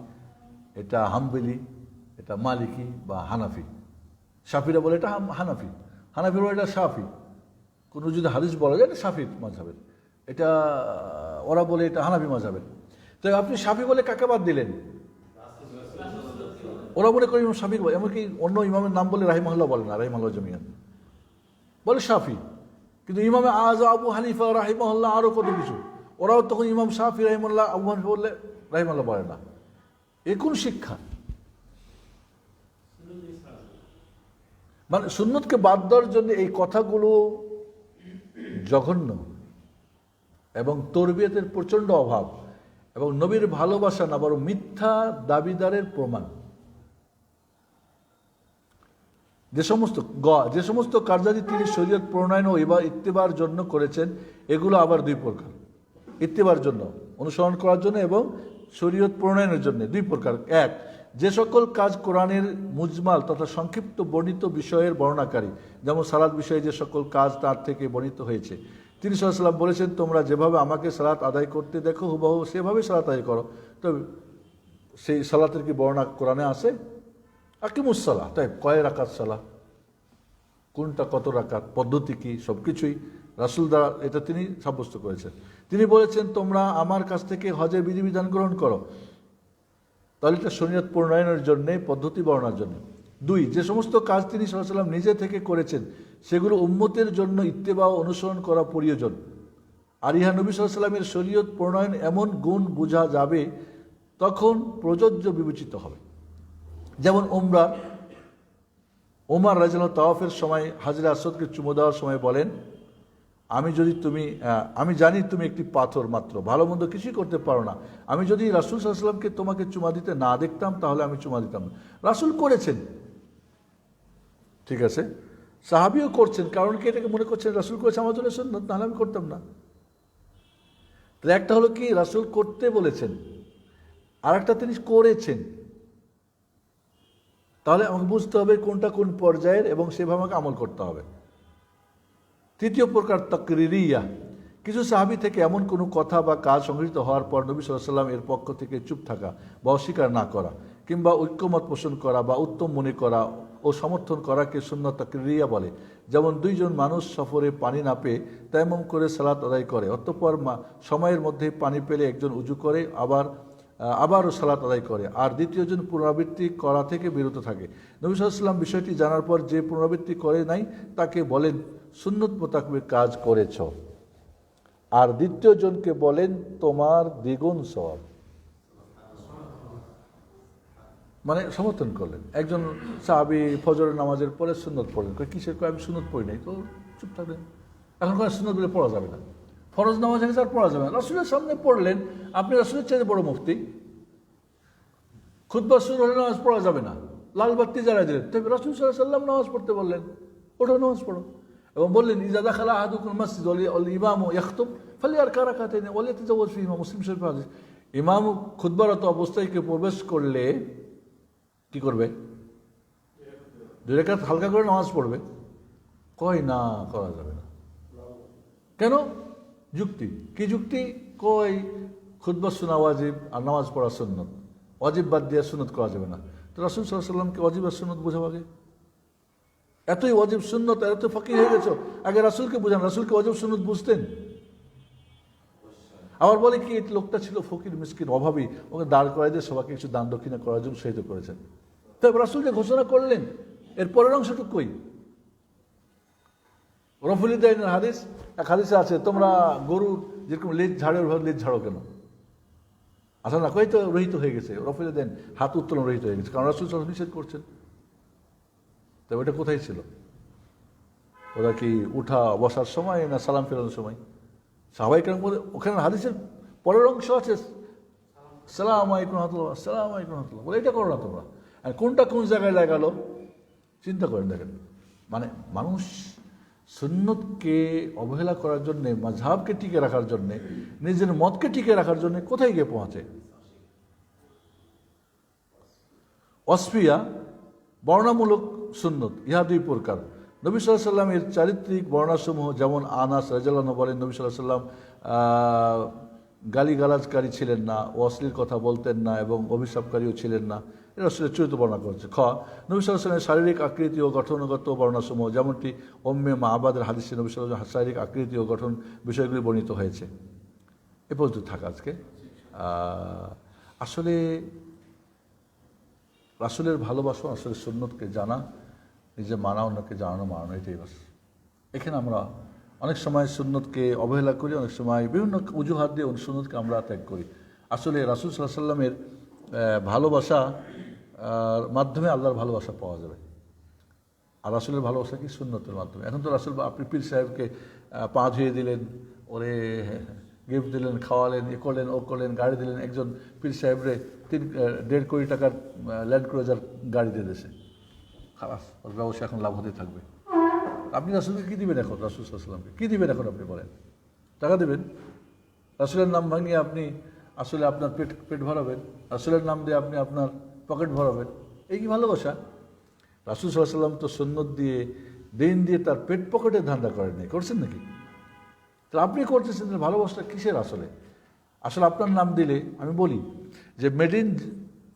এটা হাম্বলি, এটা মালিকি বা হানাফি। সাফিরা বলে এটা হানাফি, হানাফিরা বলে এটা সাফি। কোনো যদি হাদিস বলা যায় এটা সাফি মাযহাবের, এটা ওরা বলে এটা হানাফি মাযহাবের। তো আপনি সাফি বলে কাকে বাদ দিলেন? ওরা মনে করে ইমাম সাফি, এমনকি অন্য ইমামের নাম বলে রাহিমাহুল্লাহ বলে না, রাহিমাহুল্লাহ জামিয়ান বলে সাফি, কিন্তু ইমামে আযম আবু হানিফা রাহিমাহুল্লাহ আরো কত কিছু, ওরাও তখন ইমাম সাফি রাহিমাহুল্লাহ, আবু হানিফা বললে রাহিমাহুল্লাহ বলে না। এ কোন শিক্ষা? মানে সুন্নতকে বাদ দেওয়ার জন্য এই কথাগুলো জঘন্য, এবং তরবিয়তের প্রচণ্ড অভাব, এবং নবীর ভালোবাসা না বরং মিথ্যা দাবিদারের প্রমাণ। যে সমস্ত কার্যাদি তিনি শরীয়ত প্রণয়ন ও ইত্তেবার জন্য করেছেন, এগুলো আবার 2 প্রকার। ইত্তেবার জন্য, অনুসরণ করার জন্য, এবং শরীয়ত প্রণয়নের জন্য 2 প্রকার। 1, যে সকল কাজ কোরআনের মুজমাল তথা সংক্ষিপ্ত বর্ণিত বিষয়ের বর্ণনাকারী, যেমন সালাত বিষয়ে যে সকল কাজ তার থেকে বর্ণিত হয়েছে। তিনি সাল্লাল্লাহু আলাইহি ওয়াসাল্লাম বলেছেন, তোমরা যেভাবে আমাকে সালাত আদায় করতে দেখো হুবহু সেভাবে সালাত আদায় করো। তো সেই সালাতের কি বর্ণনা কোরআনে আছে? আকিমুস সালাহ, তাই কয় রাকাত সালাত, কোনটা কত রাকাত, পদ্ধতি কি, সব কিছুই রাসূল দ্বারা এটা তিনি সাব্যস্ত করেছেন। তিনি বলেছেন, তোমরা আমার কাছ থেকে হজের বিধিবিধান গ্রহণ করো, তাহলে এটা শরীয়ত প্রণয়নের জন্য, পদ্ধতি বর্ণনার জন্য। 2, যে সমস্ত কাজ তিনি সাল্লাল্লাহু আলাইহি ওয়াসাল্লাম নিজে থেকে করেছেন সেগুলো উম্মতের জন্য ইত্তেবা ও অনুসরণ করা প্রয়োজন। আর ইহা নবী সাল্লাল্লাহু আলাইহি ওয়াসাল্লামের শরীয়ত প্রণয়ন এমন গুণ বোঝা যাবে তখন প্রযোজ্য বিবেচিত হবে। যেমন ওমর রাদিয়াল্লাহু তাওয়াফের সময় হাজরে আসওয়াদকে চুমু দেওয়ার সময় বলেন, আমি জানি তুমি একটি পাথর মাত্র, ভালো মন্দ কিছুই করতে পারো না। আমি যদি রাসূল সাল্লাল্লাহু আলাইহি ওয়াসাল্লামকে তোমাকে চুমা দিতে না দেখতাম তাহলে আমি চুমা দিতাম না। রাসূল করেছেন, ঠিক আছে, সাহাবীও করছেন, কারণ কি এটাকে মনে করছেন রাসূল করেছে আমার জন্য সুন্নাত, নাহলে আমি করতাম না। তাহলে একটা হলো কি রাসূল করতে বলেছেন, আর একটা তিনি করেছেন। তাহলে আমাকে বুঝতে হবে কোনটা কোন পর্যায়ের এবং সেভাবে আমাকে আমল করতে হবে। তৃতীয় প্রকার তাকরিরিয়া, কিছু সাহাবী থেকে এমন কোনো কথা বা কাজ সংঘটিত হওয়ার পর নবী সাল্লাল্লাহু আলাইহি ওয়াসাল্লাম এর পক্ষ থেকে চুপ থাকা বা অস্বীকার না করা কিংবা ঐক্যমত পোষণ করা বা উত্তম মনে করা ও সমর্থন করাকে সুন্নাত তাকরিরিয়া বলে। যেমন দুইজন মানুষ সফরে পানি না পেয়ে তায়াম্মুম করে সালাত আদায় করে, অতঃপর সময়ের মধ্যে পানি পেলে একজন উজু করে আবারও সালাত আদায় করে, আর দ্বিতীয়জন পুনরাবৃত্তি করা থেকে বিরত থাকে। নবী সাল্লাল্লাহু আলাইহি ওয়াসাল্লাম বিষয়টি জানার পর যে পুনরাবৃত্তি করে নাই তাকে বলেন সুন্নত মোতাবেক কাজ করেছ, আর দ্বিতীয় জনকে বলেন তোমার দ্বিগুণ সওয়াব। মানে সমর্থন করলেন। একজন সাহাবী ফজরের নামাজের পরে সুন্নত পড়লেন, কিসের আমি সুন্নত পড়ি নাই, তো চুপ থাকলেন। এখন কোনো সুন্নত বলে পড়া যাবে না, ফরজ নামাজ হয়ে গেছে আর পড়া যাবে না। রাসূলের সামনে পড়লেন, আপনি রাসূলের চাইতে বড় মুফতি, খুতবা শুরু হলে নামাজ পড়া যাবে না, লাল বাতি জ্বালিয়ে দিলেন। তবে রাসূল সাল্লাল্লাহু আলাইহি ওয়াসাল্লাম নামাজ পড়তে বললেন, ওঠো নামাজ পড়ো। এবং বললেন ইযা দাখালা আহাদুকুল মাসজিদ ওয়াল ইমামু ইয়াখতুব ফালিয়ারকা রাকাতাইন ওয়ালিয়াতাজাওয়াজ ফীহিমা, মুসলিম শরীফ হাদিস। ইমাম খুতবারত অবস্থায় কেউ প্রবেশ করলে কি করবে? 2 রাকাত হালকা করে নামাজ পড়বে। কয় না, করা যাবে না। কেন? যুক্তি কি যুক্তি? কয় খুতবা শোনা ওয়াজিব আর নামাজ পড়া সুন্নত, ওয়াজিব বাদ দিয়ে সুন্নত করা যাবে না। তো রাসূল সাল্লাল্লাহু আলাইহি ওয়াসাল্লামকে ওয়াজিব আর সুন্নত বোঝাও আগে। এতই ওয়াজিব সুন্নত, এত ফাকিহ হয়ে গেছো, আগে রাসূলকে বুঝান। রাসূলকে ওয়াজিব সুন্নত বুঝতেন? আবার বলে কি এই লোকটা ছিল ফকির মিসকিন অভাবী, ওকে দাঁড় করাই দিয়ে সবাইকে কিছু দান দক্ষিণা করার জন্য শহীদ করেছেন। তবে রাসূল যে ঘোষণা করলেন এর পরের অংশটুকু কই? রফুল ইদাইনের হাদিস, এক হাদিসে আছে তোমরা গরুর যেরকম লেজ ঝাড়ে ওভাবে লেজ ঝাড়ো কেন? আচ্ছা না, কই তো রহিত হয়ে গেছে, রফুল ইদাইন হাত উত্তোলন রহিত হয়ে গেছে, কারণ রাসূল সাল্লাল্লাহু আলাইহি ওয়াসাল্লাম নিষেধ করছেন। তবে ওটা কোথায় ছিল? ওরা কি উঠা বসার সময় না সালাম ফেরানোর সময়? সাহাবায়ে কেরাম বলে ওখানে হাদিসের পরের অংশ আছে সালামু আলাইকুম ওয়া রাহমাতুল্লাহ, সালামু আলাইকুম ওয়া রাহমাতুল্লাহ, বলে এটা করো না তোমরা। আর কোনটা কোন জায়গায় লাগালো চিন্তা করেন। দেখেন, মানে মানুষ সুন্নতকে অবহেলা করার জন্যে, মাযহাবকে টিকে রাখার জন্যে, নিজের মতকে টিকে রাখার জন্যে কোথায় গিয়ে পৌঁছে? ওয়াসফিয়া বর্ণামূলক সুন্নত, ইহা 2 প্রকার। নবী সাল্লাল্লাহু আলাইহি ওয়াসাল্লামের চারিত্রিক বর্ণাসমূহ, যেমন আনাস রাদিয়াল্লাহু আনহু বলেন নবী সাল্লাল্লাহু আলাইহি ওয়াসাল্লাম গালিগালাজকারী ছিলেন না, অশ্লীল কথা বলতেন না এবং অভিশাপকারীও ছিলেন না। এটা রাসূলের চরিত্র বর্ণনা করেছে। নবী সাল্লাল্লাহু আলাইহি ওয়াসাল্লামের শারীরিক আকৃতি ও গঠনগত বর্ণাসমূহ, যেমনটি উম্মে মা'বাদের হাদিসে নবী সাল্লাল্লাহু আলাইহি ওয়াসাল্লামের শারীরিক আকৃতি ও গঠন বিষয়গুলি বর্ণিত হয়েছে। এ পর্যন্ত থাকা আজকে। আসলে রাসূলের ভালোবাসা, আসলে সুন্নতকে জানা, নিজে মানা, অন্যকে জানানো মানানো, এটাই বাস। এখানে আমরা অনেক সময় সুন্নতকে অবহেলা করি, অনেক সময় বিভিন্ন অজুহাত দিয়ে সুন্নতকে আমরা ত্যাগ করি। আসলে রাসূল সাল্লাল্লাহু আলাইহি ওয়াসাল্লামের ভালোবাসা মাধ্যমে আল্লাহর ভালোবাসা পাওয়া যাবে। আর রাসূলের ভালোবাসা কি? সুন্নতের মাধ্যমে। এখন তো রাসূল, আপনি পীর সাহেবকে পা ধুয়ে দিলেন, ওরে গিফট দিলেন, খাওয়ালেন, এ করলেন, ও করলেন, গাড়ি দিলেন। একজন পীর সাহেবরে 1.5 কোটি টাকার ল্যান্ড ক্রুজার গাড়ি দিয়ে দিয়েছে, খালাস, ওর ব্যবসা এখন লাভ হতে থাকবে। আপনি রাসূলকে কী দিবেন এখন? রাসূল সাল্লাল্লাহু আলাইহি ওয়াসাল্লামকে কী দিবেন এখন? আপনি বলেন, টাকা দেবেন? রাসূলের নাম ভাঙিয়ে আপনি আসলে আপনার পেট ভরাবেন? রাসূলের নাম দিয়ে আপনি আপনার পকেট ভরাবেন? এই কি ভালোবাসা? রাসূল সাল্লাল্লাহু আলাইহি ওয়াসাল্লাম তো সুন্নত দিয়ে, দিন দিয়ে তার পেট পকেটে ধান্দা করেন নাই, করছেন নাকি? তাহলে আপনি করতেছেন, ভালোবাসাটা কিসের আসলে? আসলে আপনার নাম দিলে, আমি বলি যে মেড ইন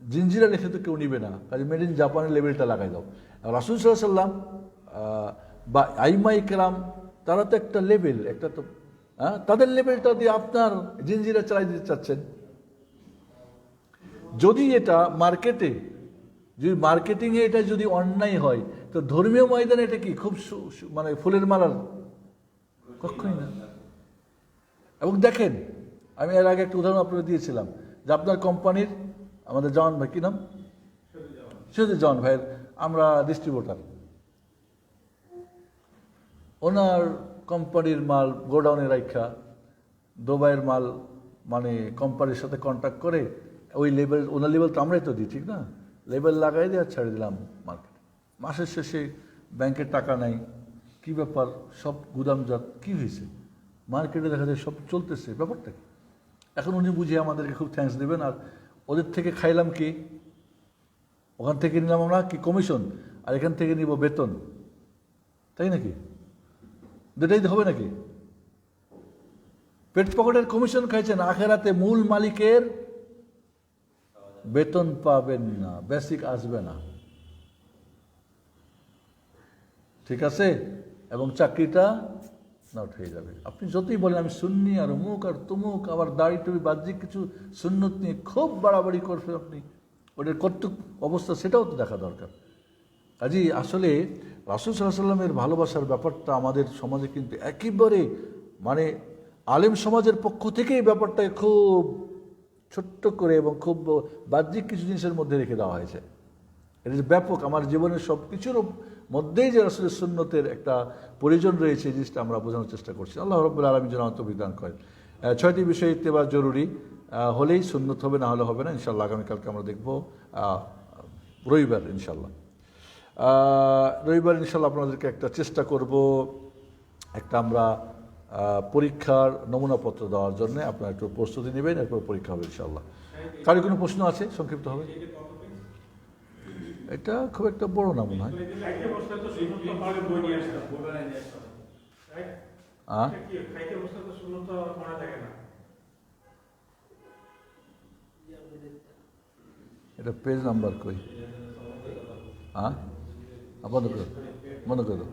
জিঞ্জিরা লিখে তো কেউ নিবে না, কাজে মেড ইন জাপানের লেবেলটা লাগাই দাও। রাসূল সাল্লাল্লাহু আলাইহি ওয়াসাল্লাম বা আইমাই কেরাম, তারা তো একটা লেবেল, একটা তো তাদের লেবেলটা দিয়ে আপনার জিঞ্জিরা চালাই দিতে চাচ্ছেন। যদি এটা মার্কেটে, যদি মার্কেটিংয়ে এটা যদি অন্যায় হয়, তো ধর্মীয় ময়দানে এটা কি খুব মানে ফুলের মালার? কখনই না। এবং দেখেন, আমি এর আগে একটা উদাহরণ আপনাকে দিয়েছিলাম যে আপনার কোম্পানির, আমাদের জওয়ান ভাই, কি নাম? জওয়ান ভাইয়ের আমরা ডিস্ট্রিবিউটার, ওনার কোম্পানির মাল গোডাউনে রাখা, দুবাইয়ের মাল মানে কোম্পানির সাথে কন্ট্যাক্ট করে ওই লেবেল, ওনার লেবেল তো আমরাই তো দিই, ঠিক না? লেবেল লাগাই দিয়ে ছেড়ে দিলাম মার্কেটে। মাসের শেষে ব্যাংকের টাকা নাই, কি ব্যাপার, সব গুদামজাত, কি হয়েছে? মার্কেটে দেখা যায় সব চলতেছে, ব্যাপারটা কি? এখন উনি বুঝিয়ে আমাদেরকে খুব থ্যাঙ্কস দেবেন, আর ওদের থেকে খাইলাম কি, ওখান থেকে নিলাম আমরা কি কমিশন, আর এখান থেকে নিব বেতন, তাই নাকি? দুটাই হবে নাকি? পেট পকেটের কমিশন খাইছেন, আখেরাতে মূল মালিকের বেতন পাবেন না, বেসিক আসবে না, ঠিক আছে? এবং চাকরিটা নট হয়ে যাবে। আপনি যতই বলেন আমি সুন্নি আর মুখ আর তুমুক, আবার দাড়ি টুবি বাহ্যিক কিছু সুন্নত নিয়ে খুব বাড়াবাড়ি করবেন আপনি, ওটার কর্তৃক অবস্থা সেটাও তো দেখা দরকার। কাজী আসলে রাসূল সাল্লাল্লাহু আলাইহি ওয়াসাল্লামের ভালোবাসার ব্যাপারটা আমাদের সমাজে কিন্তু একেবারে মানে আলেম সমাজের পক্ষ থেকে এই ব্যাপারটাকে খুব ছোট্ট করে এবং খুব বাহ্যিক কিছু জিনিসের মধ্যে রেখে দেওয়া হয়েছে। এটা যে ব্যাপক আমার জীবনের সব কিছুর মধ্যেই যে রাসূলের সুন্নতের একটা প্রয়োজন রয়েছে, এই জিনিসটা আমরা বোঝানোর চেষ্টা করছি। আল্লাহ রাব্বুল আলামিন যেন তৌফিক দান করেন। 6টি বিষয় ইত্তেবা জরুরি, হলেই সুন্নত হবে, না হলে হবে না। ইনশাআল্লাহ আগামীকালকে আমরা দেখব রবিবার ইনশাআল্লাহ। রবিবার ইনশাআল্লাহ আপনাদেরকে একটা চেষ্টা করব, একটা আমরা পরীক্ষার নমুনাপত্র দেওয়ার জন্য। আপনারা একটু প্রস্তুতি নেবেন, এরপর পরীক্ষা হবে ইনশাআল্লাহ। কারো কোনো প্রশ্ন আছে? সংক্ষিপ্ত হবে। এটা খুব একটা বড় না মনে হয়। এটা পেজ নাম্বার কই? বন্ধ করো, বন্ধ করো।